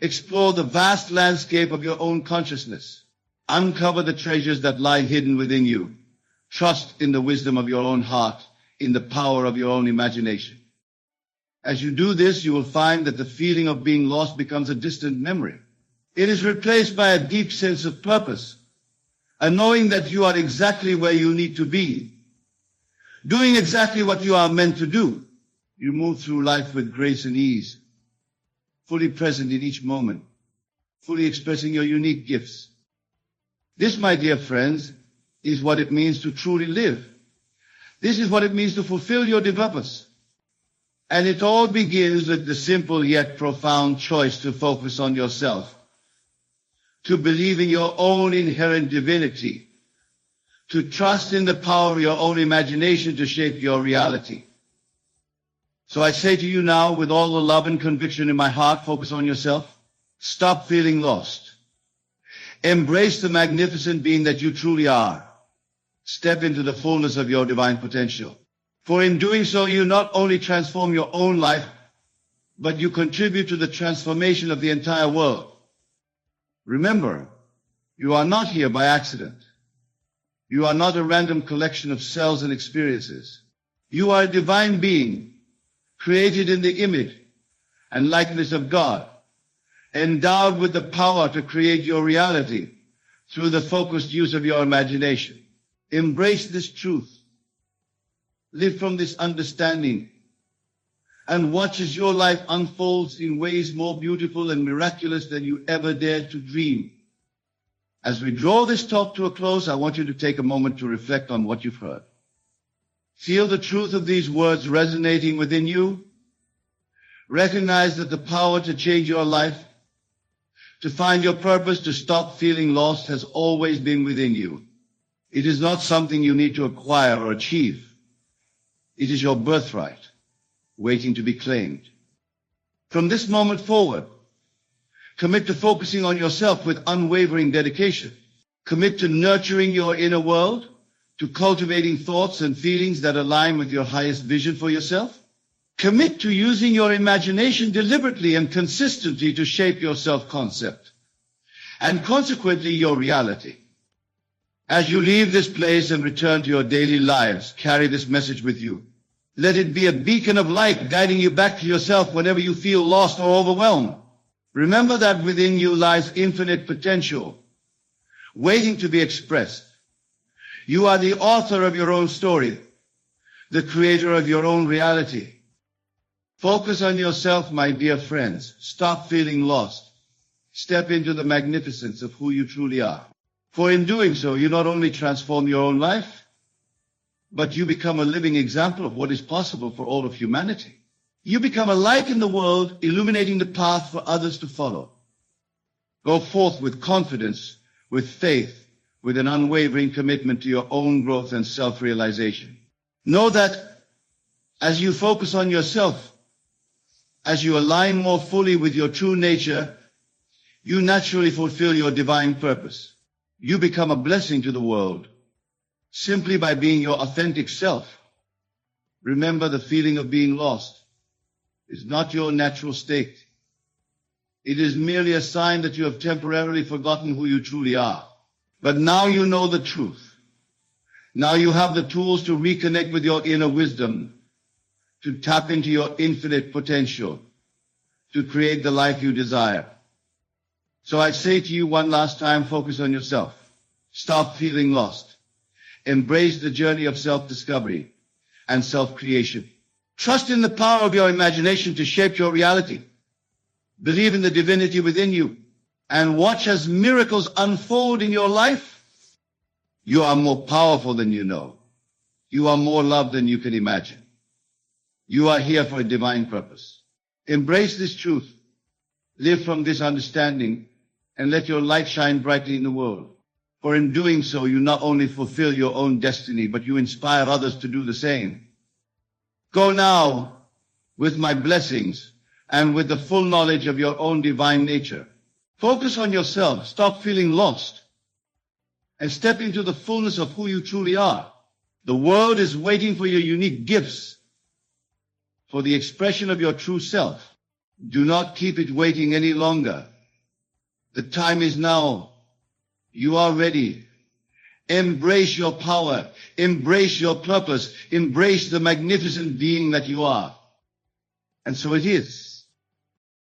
Explore the vast landscape of your own consciousness. Uncover the treasures that lie hidden within you. Trust in the wisdom of your own heart, in the power of your own imagination. As you do this, you will find that the feeling of being lost becomes a distant memory. It is replaced by a deep sense of purpose, a knowing that you are exactly where you need to be, doing exactly what you are meant to do. You move through life with grace and ease, fully present in each moment, fully expressing your unique gifts. This, my dear friends, is what it means to truly live. This is what it means to fulfill your purpose. And it all begins with the simple yet profound choice to focus on yourself, to believe in your own inherent divinity, to trust in the power of your own imagination to shape your reality. So I say to you now, with all the love and conviction in my heart, focus on yourself. Stop feeling lost. Embrace the magnificent being that you truly are. Step into the fullness of your divine potential. For in doing so, you not only transform your own life, but you contribute to the transformation of the entire world. Remember, you are not here by accident. You are not a random collection of cells and experiences. You are a divine being, created in the image and likeness of God, endowed with the power to create your reality through the focused use of your imagination. Embrace this truth. Live from this understanding and watch as your life unfolds in ways more beautiful and miraculous than you ever dared to dream. As we draw this talk to a close, I want you to take a moment to reflect on what you've heard. Feel the truth of these words resonating within you. Recognize that the power to change your life, to find your purpose, to stop feeling lost has always been within you. It is not something you need to acquire or achieve. It is your birthright, waiting to be claimed. From this moment forward, commit to focusing on yourself with unwavering dedication. Commit to nurturing your inner world, to cultivating thoughts and feelings that align with your highest vision for yourself. Commit to using your imagination deliberately and consistently to shape your self-concept, and consequently your reality. As you leave this place and return to your daily lives, carry this message with you. Let it be a beacon of light guiding you back to yourself whenever you feel lost or overwhelmed. Remember that within you lies infinite potential, waiting to be expressed. You are the author of your own story, the creator of your own reality. Focus on yourself, my dear friends. Stop feeling lost. Step into the magnificence of who you truly are. For in doing so, you not only transform your own life, but you become a living example of what is possible for all of humanity. You become a light in the world, illuminating the path for others to follow. Go forth with confidence, with faith, with an unwavering commitment to your own growth and self-realization. Know that as you focus on yourself, as you align more fully with your true nature, you naturally fulfill your divine purpose. You become a blessing to the world simply by being your authentic self. Remember, the feeling of being lost is not your natural state. It is merely a sign that you have temporarily forgotten who you truly are. But now you know the truth. Now you have the tools to reconnect with your inner wisdom, to tap into your infinite potential, to create the life you desire. So I say to you one last time, focus on yourself. Stop feeling lost. Embrace the journey of self-discovery and self-creation. Trust in the power of your imagination to shape your reality. Believe in the divinity within you and watch as miracles unfold in your life. You are more powerful than you know. You are more loved than you can imagine. You are here for a divine purpose. Embrace this truth. Live from this understanding and let your light shine brightly in the world. For in doing so, you not only fulfill your own destiny, but you inspire others to do the same. Go now with my blessings and with the full knowledge of your own divine nature. Focus on yourself. Stop feeling lost and step into the fullness of who you truly are. The world is waiting for your unique gifts, for the expression of your true self. Do not keep it waiting any longer. The time is now. You are ready. Embrace your power. Embrace your purpose. Embrace the magnificent being that you are. And so it is.